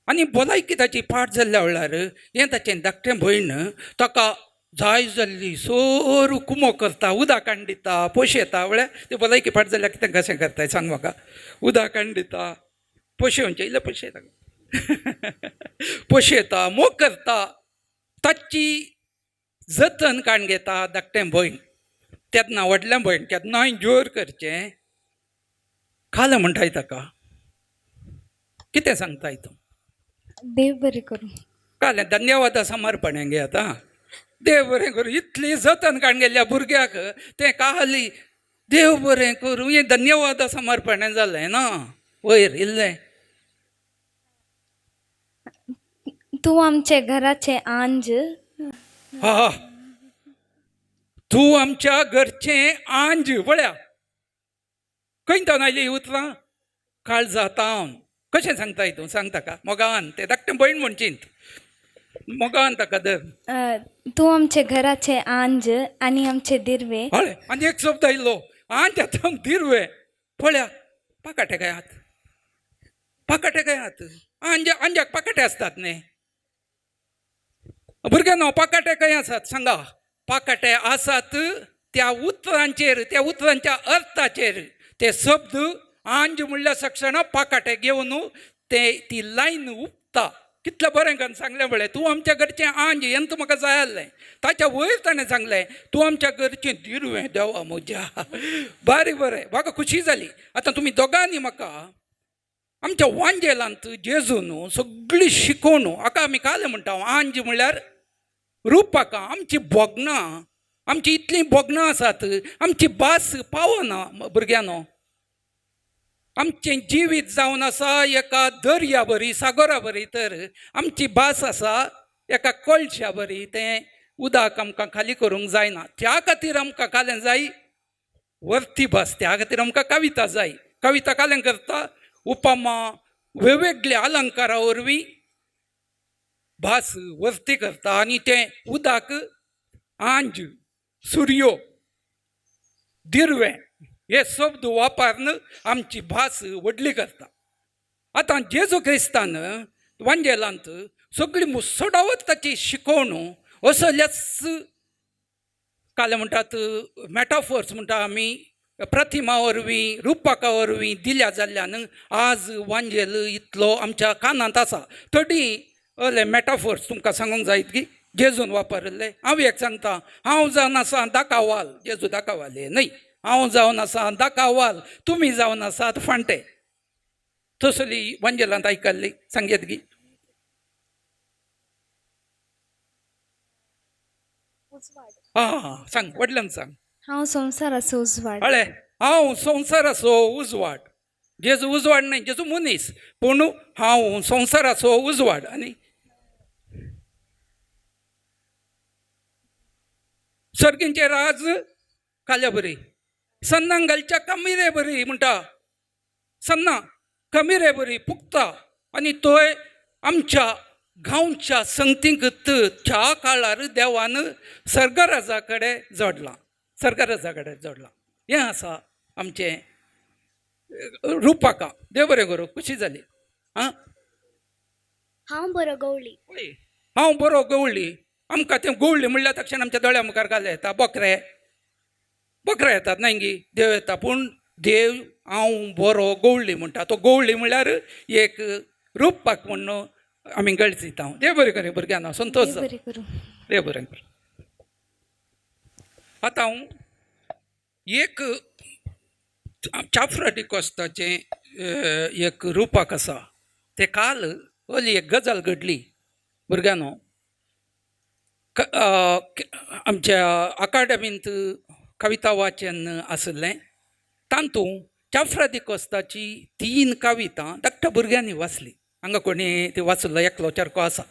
आनी भलायकी ताची पाड जाल्ल्या वेळार हें ताचें धाकटें भयण ताका जाय जाल्ली सोर कुमो करता, उदकाण दिता, पोशयता. म्हळ्यार ती भलायकी पाड जाल्यार कितें कशें करताय सांग म्हाका? उदकाण दिता, पोशेवचें इल्लें पोशयता, पोशयता, मोग करता. ताची जतन काण घेता धाकटें भयण. तेन्ना व्हडलें भयण केन्नाय जोर करचें खाल म्हणटाय ताका. कितें सांगता हितून? देव बरें करूं. कालें धन्यवाद समर्पण गे. आतां देव बरें करूं. इतली जतन काण गेल्ल्या भुरग्याक तें काली देव बरें करूं हें धन्यवाद समर्पण जालें ना वयर इल्लें. तूं आमचे घराचें आंज. हा, तूं आमच्या घरचें आंज. पळया खंयच्यान आयली ही उतरां? काळजा तावन. कशें सांगता हितून? सांग ताका मोगान. तें धाकटें भयण म्हूण चिंत, मोगान ताका धर. तूं आमचे घराचें आंज आनी आमचे दिर्वे. हय, आनी एक शब्द आयिल्लो, आंज आतां दिर्वे. पळया पाकाटे गयात, पाकाटे गयात. आंजाक पाकाटे आसतात न्ही भुरग्यांनो? पाकाटे खंय आसात सांगा? पाकाटे आसात त्या उतरांचेर, त्या उतरांच्या अर्थाचेर. ते शब्द आंज म्हणल्या सक्षण पाकाटे घेवन ती लायन उपता. कितलें बरें करून सांगलें म्हळें, तूं आमच्या घरचें आंज हें तूं म्हाका जाय आसलें. ताच्या वयर ताणें सांगलें, तूं आमच्या घरचें दिर्वें देवा म्हज्या. बरें बरें, म्हाका खुशी जाली. आतां तुमी दोगांनी म्हाका आमच्या वांजेलांत जेजून सगळी शिकोवन, हाका आमी काल म्हणटा आंज म्हळ्यार रूपाका आमची बोगनां आमची इतलीं बोगनां आसात आमची भास पावना भुरग्यानो आमचें जिवीत जावन आसा एका दर्या बरी सागरा बरी तर आमची भास आसा एका कळशा बरी तें उदक आमकां खाली करूंक जायना त्या खातीर आमकां कालें जाय वर्ती भास त्या खातीर आमकां कविता जाय कविता कालें करता उपमा वेगवेगळ्या अलंकारा वरवीं भास वर्ती करता आनी तें उदक आंज सुर्यो दिर्वें हे शब्द वापरून आमची भास व्हडली करता आतां जेजू क्रिस्तान वांजेलांत सगळी मुसडावत ताची शिकोवण असलेच काले म्हणटात मॅटाफोर्स म्हणटा आमी प्रतिमा वरवीं रुपाका वरवीं दिल्या जाल्ल्यान आज वांजेल इतलो आमच्या कानांत आसा थोडी असले मॅटाफोर्स तुमकां सांगूंक जायत की जेजून वापरले हांव एक सांगता हांव जावन आसा दाकावाल जेजू दाकावाले न्हय हांव जावन आसा दाकावाल तुमी जावन आसात फांटे तसली वांजेलांत आयकल्ली सांगेत गी सांग व्हडल्यान सांग हांव संवसाराचो उजवाड हळे हांव संवसाराचो उजवाड जेजू उजवाड न्हय जेजू मनीस पूण हांव संवसाराचो उजवाड आनी सर्गींचे राज काल्या बरी सन्नां घालच्या कमिरे बरी म्हणटा सन्नां कमिरे बरी पुगता आनी तोय आमच्या गांवच्या संगतींक त्या काळार देवान सर्गराजा कडेन जोडलां सर्गराजा कडेन जोडलां हें आसा आमचें रुपाका देव बरें करूं कशी जाली आं हांव बरो गवळी हांव बरो गवळी आमकां तें गवळी म्हणल्या तक्षण आमच्या दोळ्या मुखार घाले येता बकरे येतात न्हय गी देव येता पूण देव हांव बरो गवळी म्हणटा तो गवळी म्हणल्यार एक रुपाक म्हणून आमी गळचिता देव बरें करें भुरग्यांना संतोश देव बरें कर आतां हांव एक चाफ्रा डिकॉस्ताचें एक रुपाक आसा तें काल ओली एक गजाल घडली भुरग्यानो आमच्या अकाडेमींत कविता वाचन आसलें तातूंत चाफ्रा डिकॉस्ताची 3 कविता धाकट्या भुरग्यांनी वाचली हांगा कोणी ती वाचलो एकलो चारको आसा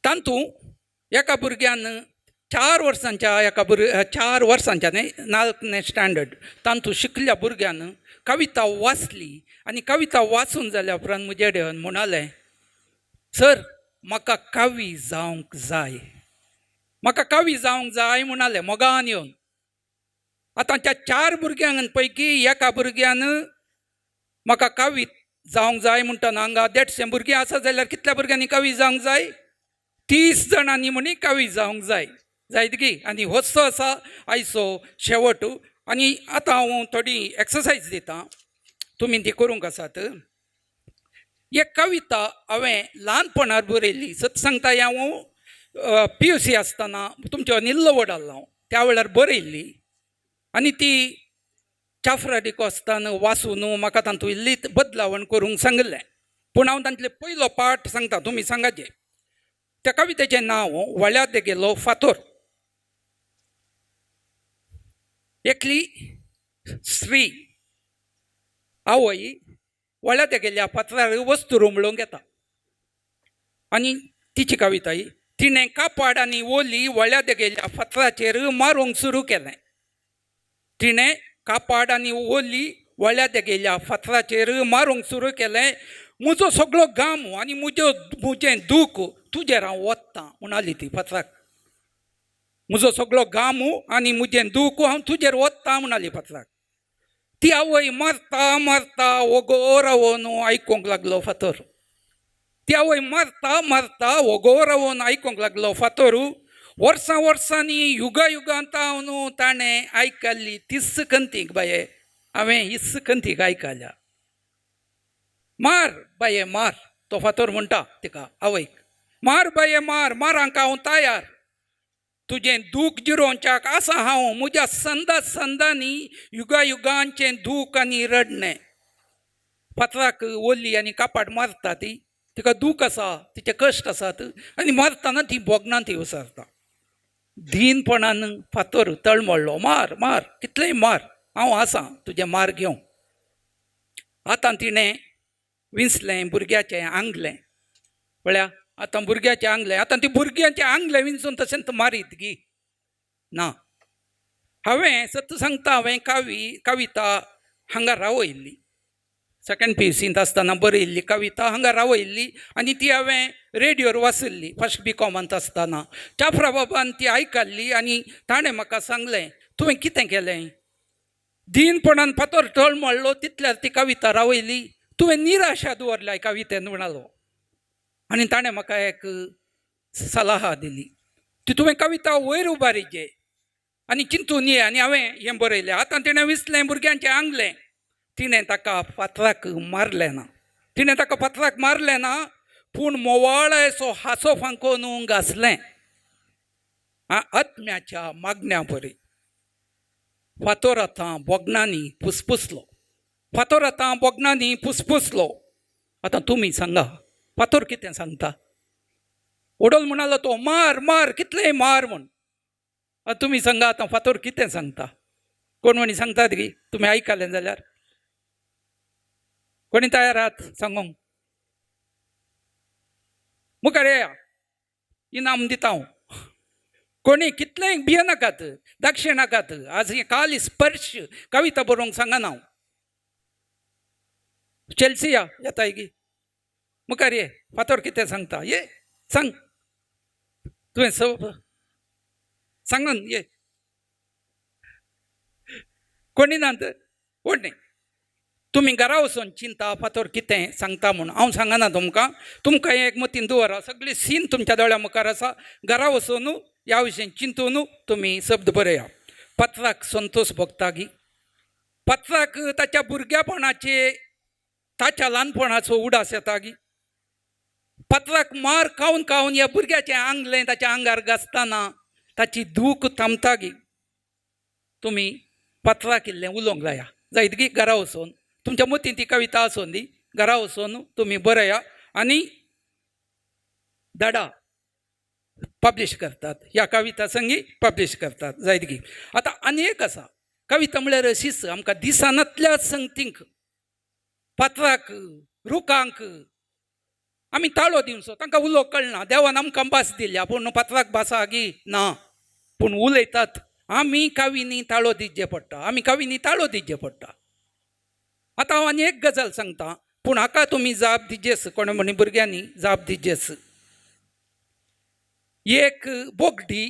तातूंत एका भुरग्यान 4 वर्सांच्या न्हय 4वें स्टँडर्ड तातूंत शिकल्या भुरग्यान कविता वाचली आनी कविता वाचून जाल्या उपरांत म्हजे कडेन म्हणालें सर म्हाका कवी जावंक जाय म्हणालें मोगान येवन आतां त्या 4 भुरग्यां पैकी एका भुरग्यान म्हाका कवी जावंक जाय म्हणटना हांगा 150 भुरगीं आसा जाल्यार कितल्या भुरग्यांनी कवी जावंक जाय 30 जाणांनी म्हणी कवी जावंक जाय जायत गी आनी होचो आसा आयचो शेवट आनी आतां हांव थोडी एक्सरसायज दितां तुमी ती करूंक आसात एक कविता हांवें ल्हानपणांत बरयल्ली सत सांगता हांव PUC आसतना तुमच्या निल्लो वडाल हांव त्या वेळार बरयल्ली आनी ती चाफ्रा डिकॉस्तान वाचून म्हाका तातूंत इल्ली बदलावण करूंक सांगलें पूण हांव तांतले पयलो पाठ सांगता तुमी सांगाचे त्या कवितेचें नांव वळ्या देगेलो फातोर एकली स्त्री आवय वळ्या देगेल्या फातरार वस्तू रोमळोवंक येता आनी तिची कविता ही तिणें कापड आनी ओली वळ्या देगेल्या फातराचेर मारूंक सुरू केलें तिणें कापड आनी ओली वळ्या देगेल्या फातराचेर मारूंक सुरू केलें म्हजो सगळो गाम आनी म्हजें दूख तुजेर हांव ओत्तां म्हणाली ती फातराक म्हजो सगळो गाम आनी म्हजें दूख हांव तुजेर ओत्तां म्हणाली फातराक ती आवय मारता मारता ओगो रावोन आयकूंक लागलो फातर ती आवय मारता मारता ओगो रावोन आयकूंक लागलो फातर वर्सांनी युगांत हांव ताणें आयकल्ली 30 कंतीक बाये हांवें 20 कंतीक आयकल्या मार बाये मार तो फातर म्हणटा तिका आवयक मार बाये मार मारांक हांव तयार तुजें दूख जिरोवच्याक आसा हांव म्हज्या संदांनी युगांचें दूख आनी रडणें फातराक ओली आनी कापड मारता ती तिका दूख आसा तिचे कश्ट आसात आनी मरतना ती बोगनां ती विसरता. धीनपणान फातर तळमळ्ळो, मार मार कितलेंय मार, हांव आसां तुजें मार घेवं. आतां तिणें विंचलें भुरग्याचें आंगलें. पळया आतां भुरग्याचें आंगलें, आतां ती भुरग्याचें आंगलें विंचून तशेंच मारीत गी ना. हांवें सत्य सांगता, हांवें कविता हांगा रावयल्ली. सेकंड PUCंत आसतना बरयल्ली कविता हांगा रावयल्ली आनी ती हांवें रेडिओर वाचल्ली फर्स्ट BComत आसतना. चाफरा बाबान ती आयकल्ली आनी ताणें म्हाका सांगलें तुवें कितें केलें. दीनपणान फातर तळमळ्ळो तितल्यार ती कविता रावयली. तुवें निराशा दवरल्या कवितेन म्हणालो. आनी ताणें म्हाका एक सलाह दिली, ती तुवें कविता वयर उबारिजे आनी चिंतून ये. आनी हांवें हें बरयलें. आतां तिणें विसलें भुरग्यांचें आंगलें. तिणें ताका फातराक मारलें ना. तिणें ताका फातराक मारलें ना, पूण मोवाळेसो हांसो फांकोन घासलें आत्म्याच्या मागण्या परी. फातर आतां बोगनांनी पुसपुसलो. फातर आतां बोगनांनी पुसपुसलो. आतां तुमी सांगा फातर कितें सांगता. ओडोल म्हणालो तो मार मार कितलेंय मार म्हण. तुमी सांगा आतां फातर कितें सांगता. कोण म्हणी सांगतात गी, तुमी आयकलें जाल्यार. कोणी तयार आहात सांगूंक. मुखार येया, इनाम दिता हांव. कोणी कितलेंय भियेनाकात, दाक्षिणाकात. आज हें काल स्पर्श कविता बरोवंक सांगना हांव. चेल्सिया येताय गी, मुखार ये. फातर कितें सांगता ये सांग. तुवें सांगन ये. कोणी नात कोण न्ही. तुमी घरा वचून चिंता फातर कितें सांगता म्हूण. हांव सांगना तुमकां. तुमकां एक मतीन दवरा. सगळें सीन तुमच्या दोळ्या मुखार आसा. घरा वचून ह्या विशयी चिंतून तुमी शब्द बरया. फातराक संतोश भोगता गी. फातराक ताच्या भुरग्यापणाचे ताच्या ल्हानपणाचो उडास येता गी. फातराक मार खावन खावन ह्या भुरग्याचें आंगलें ताच्या आंगार घासतना ताची दूख थांबता गी. तुमी फातराक इल्लें उलोवंक लाया जायत गी. घरा वचून तुमच्या मतीन ती कविता आसून दी. घरा वचून तुमी बरया आनी धाडा. पब्लीश करतात ह्या कविता संगी पब्लीश करतात जायत गी. आतां आनी एक आसा कविता म्हळ्यार अशीच आमकां दिसानांतल्या संगतींक फातराक रुखांक आमी ताळो दिवचो. तांकां उलोवंक कळना. देवान आमकां भास दिल्या पूण फातराक भासा गी ना, पूण उलयतात. आमी काविनी ताळो दिवचे पडटा. आमी काविनी ताळो दिवचे पडटा. आतां हांव आनी एक गजाल सांगता, पूण हाका तुमी जाप दिजेस. कोण म्हणी भुरग्यांनी जाप दिजेस. एक बोगडी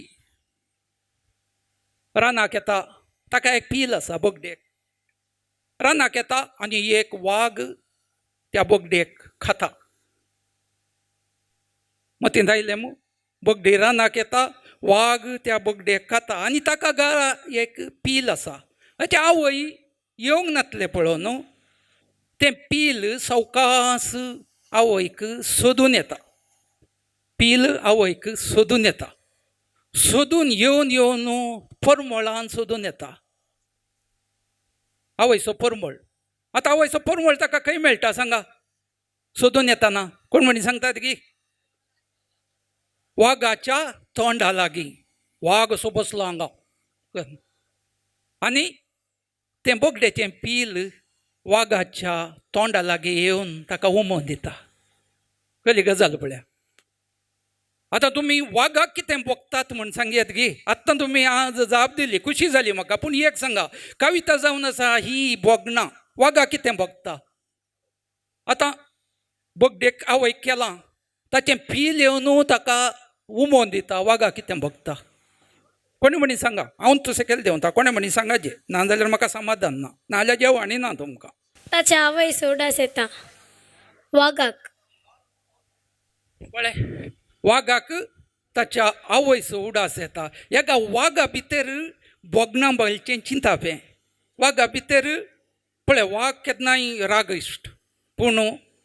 रानाक येता. ताका एक पील आसा बोगडेक. रानाक येता आनी एक वाग त्या बोगडेक खाता. मतीन आयलें मू. बोगडी रानाक येता, वाग त्या बोगडेक खाता आनी ताका घरा एक पील आसा. ताचे आवय येवंक नातले पळोवन तें पील सवकास आवयक सोदून येता. पील आवयक सोदून येता. सोदून येवन येवन परमळान सोदून येता. आवयचो परमळ. आतां आवयचो परमळ ताका खंय मेळटा सांगा. सोदून येताना कोण म्हणी सांगतात गी वागाच्या तोंडा लागीं. वाग असो बसलो हांगा आनी तें बोगड्याचें पील वागाच्या तोंडा लागीं येवन ताका उमोवन दिता. खरी गजाल पळया. आतां तुमी वागाक कितें भोगतात म्हूण सांगयात गी. आत्तां तुमी आज जाप दिली, खुशी जाली म्हाका. पूण एक सांगा, कविता जावन आसा ही भोगना. वागा कितें भोगता. आतां बोगडेक आवयक केलां, ताचें पील येवन ताका उमोवन दिता. वागा कितें भोगता. कोणी म्हणी सांगा. हांव तशें केलें देंवता. कोणे म्हणी सांगाजे. नाजाल्यार म्हाका समाधान ना. नाजाल्यार जेवणी ना तुमकां. ताच्या आवयचो उडास येता वागाक. पळय वागाक ताच्या आवयचो उडास येता. हेका वागा भितर बोगना बायलचें चिंतापें. वागा भितर पळय वाग केन्नाय राग इश्ट. पूण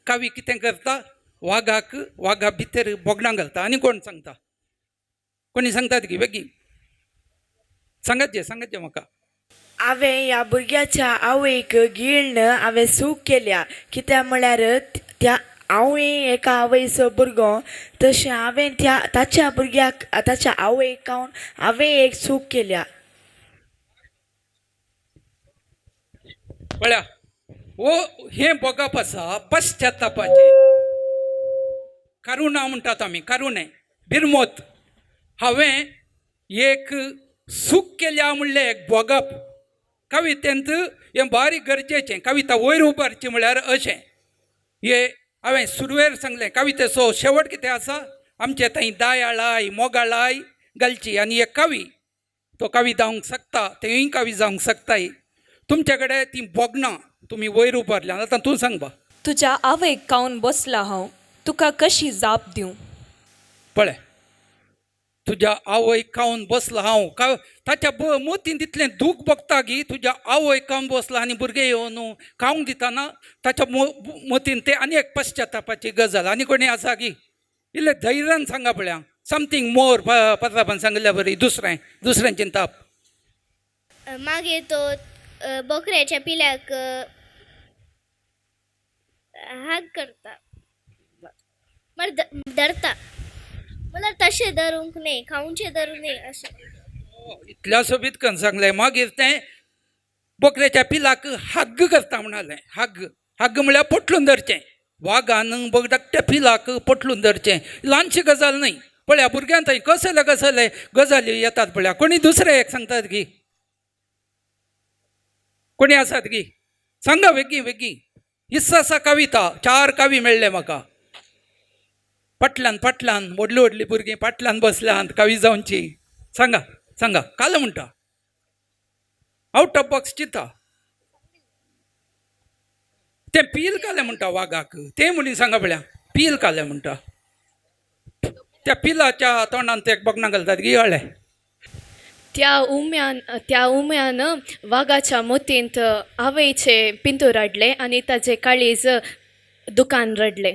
कवी कितें करता, वागाक वागा भितर बोगना घालता. आनी कोण सांगता. कोणी सांगतात गी बेगीन सांगात जे म्हाका. हांवें ह्या भुरग्याच्या आवयक गिळण हांवें सूख केल्या. कित्याक म्हळ्यार त्या हांवें एका आवयचो भुरगो तशें हांवें ताच्या भुरग्याक ताच्या आवयक खावन हांवें एक चूक केल्या. पळया वो हे बघप आसा पश्चातापाचे करुणा म्हणटात आमी करुणे बिरमोत. हांवें एक सूख केल्या म्हणलें एक बघप कवितेंत हें बारीक गरजेचें. कविता वयर उबारची म्हळ्यार अशें हे हांवें सुरवेर सांगलें. कवितेचो शेवट कितें आसा, आमचे थंय दायाळाय मोगाळाय घालची. आनी एक कवी तो कवी जावंक शकता, तेंय कवी जावंक शकताय. तुमचे कडेन ती बोगनां तुमी वयर उबारल्या. आतां तूं सांग बा. तुज्या आवयक खावन बसला हांव, तुका कशी जाप दिवं? पळय, तुज्या आवयक खावन बसला हांव, ताच्या मोतीन तितलें दूख बगता गी. तुज्या आवयक खावन बसला आनी भुरगे येवन खावंक दितना ताच्या मोतीन ते आनी एक पश्चातापाची गजाल. आनी कोणी आसा गी? इल्लें धैर्यान सांगा पळया. समथींग मोर प्रतापान सांगल्या बरी. दुसऱ्यां चिंताप. मागीर तो बोकड्याच्या पिल्याक हाग करता म्हळ्यार धरता. म्हळ्यार तशें धरूंक न्ही, खावचे धरूंक न्ही अशें. इतल्या सोबीत करून सांगलें. मागीर तें बोकड्याच्या पिलाक हग्ग करता म्हणालें. हग्ग म्हळ्यार पटलून धरचें. वागान बोकड्याच्या पिलाक पटलून धरचें. ल्हानशी गजाल न्हय. पळया भुरग्यां थंय कसले गजाली येतात पळया. कोणी दुसरे एक सांगतात गी? कोणी आसात गी? सांगा वेगी. हिस्सा कविता 4 कवी मेळ्ळे म्हाका. फाटल्यान व्हडली भुरगीं फाटल्यान बसल्यात कवी जावची. सांगा काल म्हणटा. आउट ऑफ बॉक्स चिंता. तें पील कालें म्हणटा वागाक. तें म्हणून सांगा पळया. पील कालें म्हणटा. त्या पिलाच्या तोंडान ते बगना घालतात गी हळे. त्या उम्यान वाघाच्या मोतींत आवयचे पिंतूर रडले आनी ताचे काळीज दुकान रडले.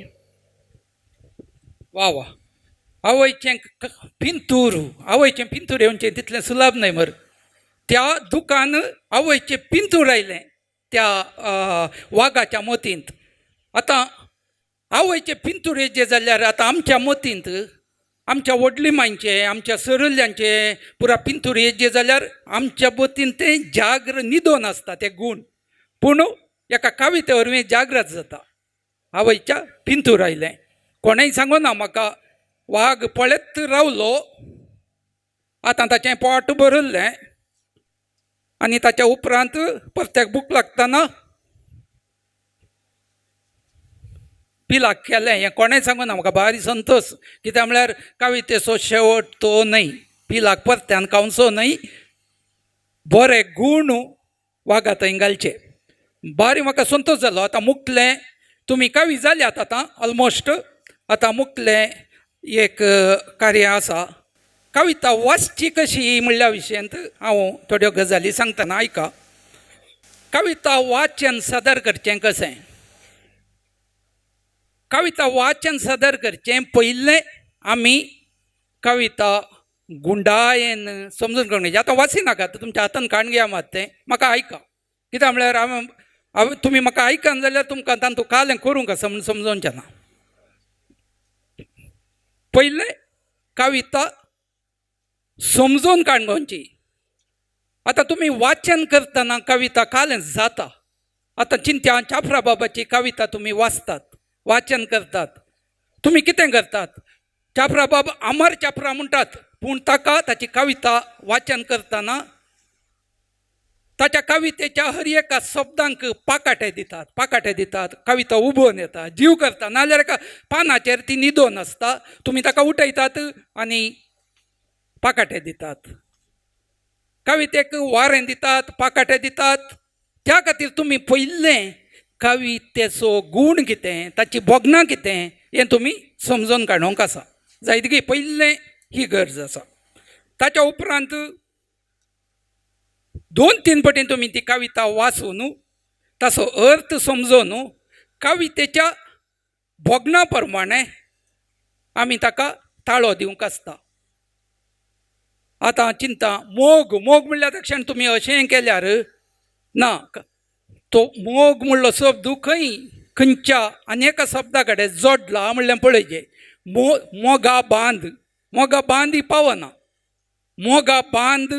वा आवयचें पिंतूर येवचें तितलें सुलभ न्हय मर. त्या दुकान आवयचें पिंतूर आयलें त्या वाघाच्या मोतींत. आतां आवयचें पिंतूर हेजें जाल्यार आतां आमच्या मोतींत आमच्या व्हडली मांयचे आमच्या सरल्यांचे पुरा पिंतूर हेजें जाल्यार आमच्या मोतींत तें जाग्र न्हिदोन आसता ते गूण. पूण एका कविते वरवीं जागृत जाता. आवयच्या पिंतूर आयलें. कोणेंय सांगूना म्हाका. वाघ पळयत रावलो. आतां ताचें पोट भरल्लें आनी ताच्या उपरांत परत्याक भूक लागतना पिलाक केलें. हें कोणेंय सांगूना म्हाका. भारी संतोश. कित्याक म्हळ्यार कवितेचो शेवट तो न्हय. पिलाक परत्यान खावचो न्हय. बरे गूण वाघा थंय घालचे. भारी म्हाका संतोश जालो. आतां मुक्तलें. तुमी कवी जाल्यात आतां ऑलमोस्ट. आतां मुक्तलें एक कार्य आसा. कविता वाचची कशी म्हणल्या विशयांत हांव थोड्यो गजाली सांगतना आयका. कविता वाचन सादर करचें कशें? कविता वाचन सादर करचें पयलें आमी कविता गुंडायेन समजून घेवंक. आतां वाचिनाकात. तुमच्या हातान काण घेया मात तें. म्हाका आयका. कित्याक म्हळ्यार तुमी म्हाका आयकन जाल्यार तुमकां तातूंत कालें करूंक आसा म्हूण समजोवचें ना. पयलें कविता समजून काणगोवची. आतां तुमी वाचन करतना कविता कालें जाता. आतां चिंत्या चाफरा बाबाची कविता तुमी वाचतात, वाचन करतात. तुमी कितें करतात? चाफरा बाबा अमर चाफरा म्हणटात. पूण ताका ताची कविता वाचन करतना ताच्या कवितेच्या हर एका शब्दांक पाकाटे दितात. कविता उबोवन येता, जीव करता. नाजाल्यार एका पानाचेर ती न्हिदोन आसता. तुमी ताका उठयतात आनी पाकाटे दितात. कवितेक वारें दितात, पाकाटे दितात. त्या खातीर तुमी पयलें कवितेचो गूण कितें, ताची बोगनां कितें हें तुमी समजोवन काडूंक आसा. जायतकी पयलें ही गरज आसा. ताच्या उपरांत 2-3 फावटी तुमी ती कविता वाचून ताचो अर्थ समजून कवितेच्या बोगना प्रमाणें आमी ताका ताळो दिवंक आसता. आतां चिंता मोग म्हणल्यार तक्षण तुमी अशें केल्यार ना. तो मोग म्हणलो शब्द खंय खंयच्या अनेक शब्दा कडेन जोडला म्हणल्यार पळयचे मोगा बांद ही पावना मोगा बांद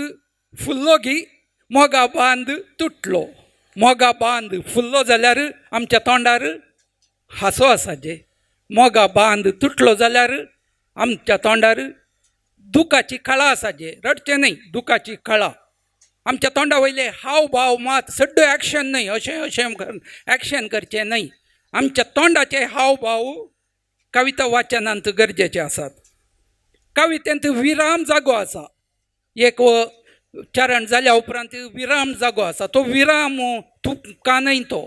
फुल्लो की मोगा बांद तुटलो मोगा बांद फुल्लो जाल्यार आमच्या तोंडार हांसो आसाचे मोगा बांद तुटलो जाल्यार आमच्या तोंडार दुखाची कळा आसाचे रडचें न्हय दुखाची कळा आमच्या तोंडा वयले हाव भाव मात सड्डो एक्शन न्हय अशें एक्शन करचें न्हय आमच्या तोंडाचे हाव भाव कविता वाचनांत गरजेचे आसात कवितेंत विराम जागो आसा एक चरण जाल्या उपरांत विराम जागो आसा तो विराम तुमकां न्हय तो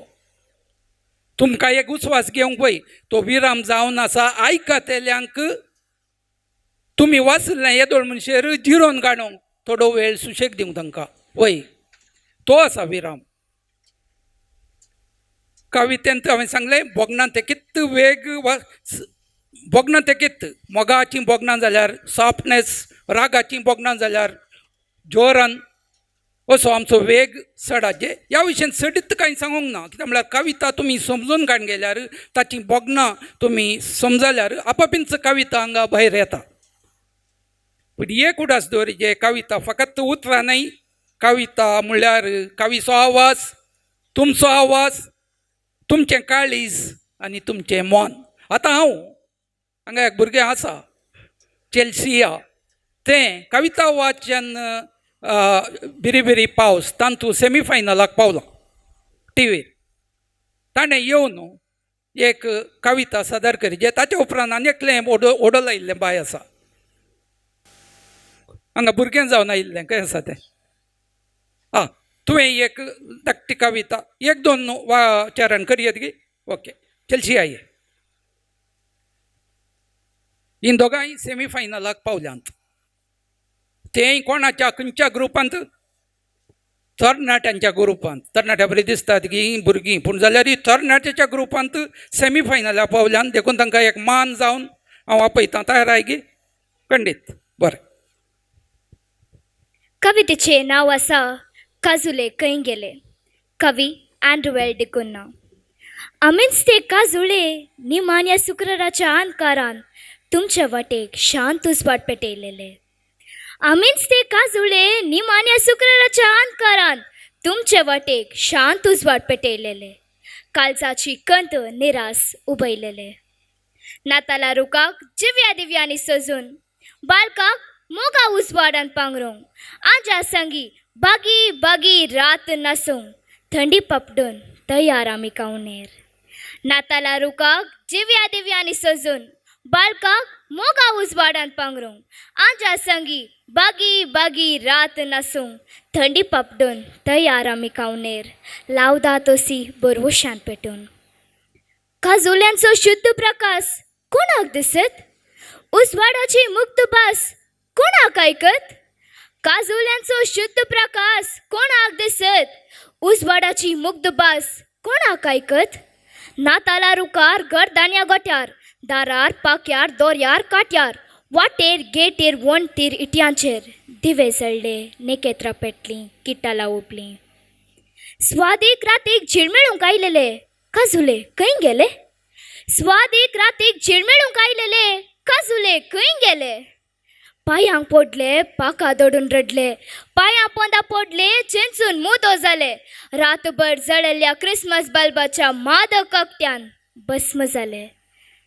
तुमकां एक उस्वास घेवंक पळय तो विराम जावन आसा आयकतेल्यांक तुमी वाचलें येदोळ मनशेर जिरोवन काडूंक थोडो वेळ सुशेग दिवंक तांकां वय तो आसा विराम कवितेंत हांवें सांगलें बोगनां ते कित्त वेग बोगनां ते कित्त मोगाचीं बोगनां जाल्यार सॉफ्टनेस रागाचीं बोगनां जाल्यार जोरान असो आमचो वेग चडाचे ह्या विशयान सडीत कांय सांगूंक ना कित्याक म्हळ्यार कविता तुमी समजून काडून गेल्यार ताची बोगनां तुमी समजल्यार आपापींच कविता हांगा भायर येता पूण एक उडास दवरिजे कविता फकत उतरां न्हय कविता म्हळ्यार कवीचो आवाज तुमचें काळीज आनी तुमचें मन आतां हांगा एक भुरगें आसा चेल्सिया तें कविता वाचन बिरी पावस तांतू सेमीफायनलाक पावला टीव्हीर ताणें येवन एक कविता सादर करी जे ताचे उपरांत आनी एकलें ओडो लायिल्लें बाय आसा हांगा भुरगें जावन आयिल्लें खंय आसा तें तुवें एक धाकटी कविता एक दोन चरण करियत गे ओके चलशी आये हीं दोगांय सेमीफायनलाक पावल्यांत तेंय कोणाच्या खंयच्या ग्रुपांत तरणाट्यांच्या ग्रुपांत तरणाट्या बरी दिसतात की हीं भुरगीं पूण जाल्यार ही तरणाट्याच्या ग्रुपांत सेमीफायनलाक पावल्यांत देखून तांकां एक मान जावन हांव आपयतां तयार आय गे खंडीत बरें कवितेचे नाव आसा काजुले खंय गेले कवी अँड्रुवेल डिकुन्ना आमीच ते काजुळे निमान्या शुक्राराच्या अंकारान तुमच्या वाटेक शांत उजवाड पेटयलेले आमीच ते काजुळे निमान्या शुक्राराच्या अंकारान तुमच्या वाटेक शांत उजवाड पेटयलेले काळजाची कंत निरास उबयलेले नाताला रुकाक जिव्या दिव्यांनी सजून बाळकाक मोगा उजवाडान पांगरूंक आजा संगी बागी बागी रात नासूंक थंडी पपडून तयार आमी कावनेर नाताला रुकाक जिव्या दिव्यांनी सजून बाळकाक मोगा उजवाडान पांगरूंक आजा संगी बागी बागी रात नासूंक थंडी पपडून तयार आमी कावनेर लावदा तोसी बरवशान पेटून काजुल्यांचो शुद्ध प्रकाश कोणाक दिसत उजवाडाची मुक्त भास कोणाक ऐकत काजुल्यांचो शुद्ध प्रकाश कोणाक दिसत उजवाडाची मुग्ध भास कोणाक ऐकत नाताला रुकार गरदान्या गोट्यार दारार पाक्यार दोर्यार काट्यार वाटेर गेटेर वणटीर इट्यांचेर दिवे जळले नेकेत्रां पेटलीं किट्टालां उबलीं स्वादीक रातीक झिळमिळूंक आयलेले काजुले खंय गेले स्वादीक रातीक झिळमिळूंक आयलेले काजुले खंय गेले पांयांक पडले पाका दडून रडले पांयां पोंदा पडले चेंचून मुदो जाले रातभर जळयल्ल्या क्रिसमस बल्बाच्या मादक ककट्यान भस्म जाले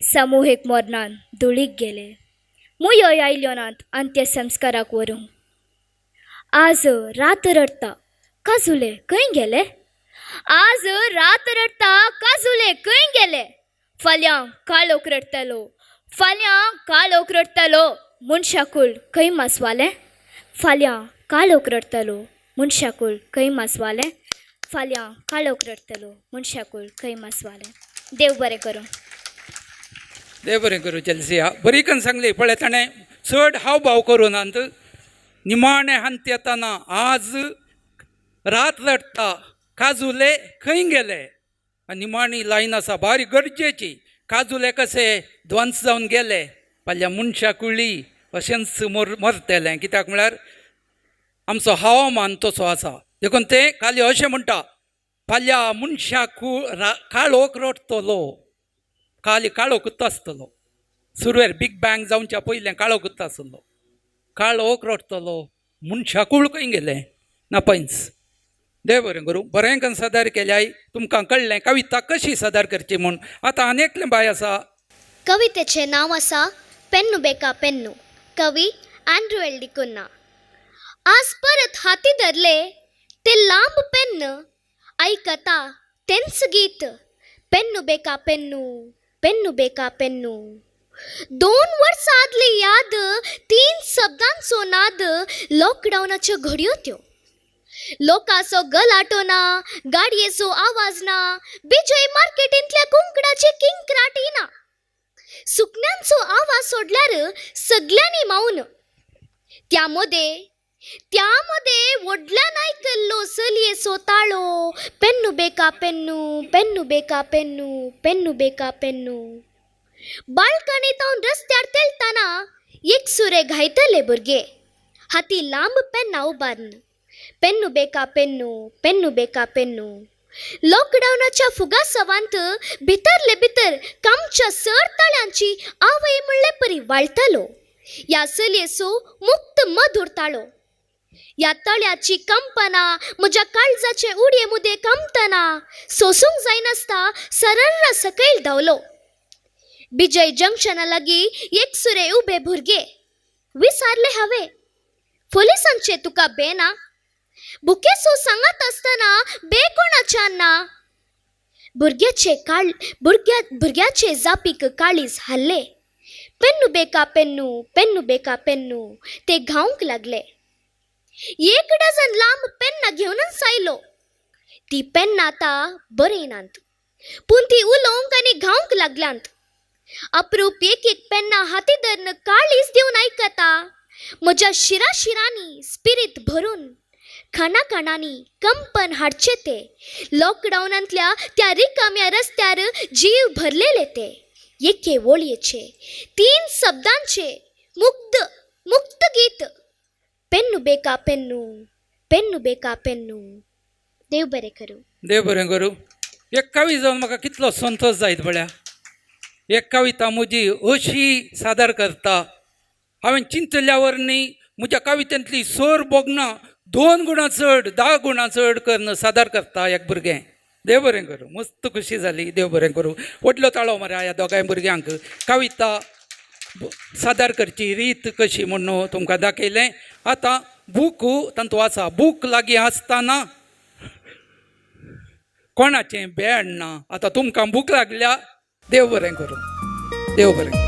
सामुहीक मरणान धुळीक गेले मुयो आयल्यो नात अंत्यसंस्काराक व्हरूंक आज रात रडता काजुले खंय गेले आज रात रडता काजुले खंय गेले फाल्यां काळोख रडटलो मनशाकूल खंय मासवालें फाल्यां काळोख रडटलो मनशाकूल खंय मासवालें फाल्यां काळोख रडटलो मनशाकूल खंय मासवालें देव बरें करूं देव बरें करूं चेल्सिया बरी करून सांगली पळय ताणें चड हाव भाव करून निमाणें हांत येताना आज रात रडटा काजुले खंय गेले निमाणी लायन आसा बारी गरजेची काजुले कशे ध्वंस जावन गेले फाल्यां मनशाकुळी अशेंच मरतलें कित्याक म्हळ्यार आमचो हवामान तसो आसा देखून तें खाली अशें म्हणटा फाल्यां मनशाक काळोख रडटलो, काळोखूच आसतलो. सुरवेर बीग बँग जावच्या पयलें काळोखूच आसलो. काळोख रडटलो, मनशाकूळ खंय गेलें ना पयस. देव बरें करूं. बरें करून सादर केल्याय. तुमकां कळ्ळें कविता कशी सादर करची म्हूण. आतां आनी एकलें बाय आसा. कवितेचें नांव आसा पेन्नू बेका पेन्नू. कवी अँड्रू एल डिकुन्ना. आज परत हाती धरले ते लांब पेन्न, ऐकता तेंच गीत. पेन्नू बेका पेन्नू, पेन्नू बेका पेन्नू. 2 वर्सां आदली याद, 3 शब्दांचो नाद. लॉकडावनाच्यो घडयो त्यो. लोकांचो गलाटो ना, गाडयेचो आवाज ना, बिजय मार्केटींतल्या कुंकडाची किंक्राटी ना. सुकण्यांचो आवाज सोडल्यार सगल्यांनी मौन. त्यामध्ये व्हडल्यान आयकल्लो चलयेचो ताळो. पेन्नू बेका पेन्नू, पेन्नू बेका पेन्नू, पेन्नू बेका पेन्नू. बाल्कनींतून रस्त्यार तेलतना एकसुरे घायतले भुरगे, हाती लांब पेन्ना उबारन. पेन्नू बेका पेन्नू, पेन्नू बेका पेन्नू. लॉकडावनाच्या फुगासवांत भितरले भितर कामच्या सर तळ्यांची आवय म्हणले परी वाळटलो. ह्या चलयेचो मुक्त मधुर ताळो. ह्या तळ्याची कंपना म्हज्या काळजाचे उडये मुदे कंपतना. सोसूंक जायनासता सरळ सकयल धांवलो. बिजय जंक्शना लागीं एकसुरे उबे भुरगे. विचारले हांवें, पुलिसांचे तुका बेना? बुकेसो सांगत आसतना बे कोणाच्यान ना? भुरग्याचे जापीक काळीज हल्ले. पेन्नू बेका पेन्नू, पेन्नू बेका पेन्नू. ते घावंक लागले. 1 डझन लांब पेन्ना घेवनच आयलो. ती पेन्ना आतां बरयनात, पूण ती उलोवंक आनी घावंक लागल्यांत. अप्रूप एक पेन्ना हाती धरन काळीज दिवन आयकता. म्हज्या शिरांनी स्पिरीट भरून. खणाखणांनी कंपन हाडचे ते. लॉकडावनांतल्या त्या रिकाम्या रस्त्यार जीव भरलेले ते. एके वळयेचे 3 शब्दांचे मुक्त गीत. पेन्नू बेका पेन्नू, पेन्नू बेका पेन्नू. देव बरें करूं. देव बरें करूं. एक कवी जावन म्हाका कितलो संतोश जायत पळया. एक कविता म्हजी अशी सादर करता. हांवें चिंतल्या वरणी म्हज्या कवितेंतली सोर बोगना 2 गुणां चड 10 गुणां चड करून सादर करता एक भुरगें. देव बरें करूं. मस्त खुशी जाली. देव बरें करूं. व्हडलो ताळो मरे ह्या दोगांय भुरग्यांक. कविता सादर करची रीत कशी म्हणून तुमकां दाखयलें. आतां बूक तांतू आसा. बूक लागीं आसतना कोणाचें बॅड ना. आतां तुमकां बूक लागल्या. देव बरें करूं. देव बरें.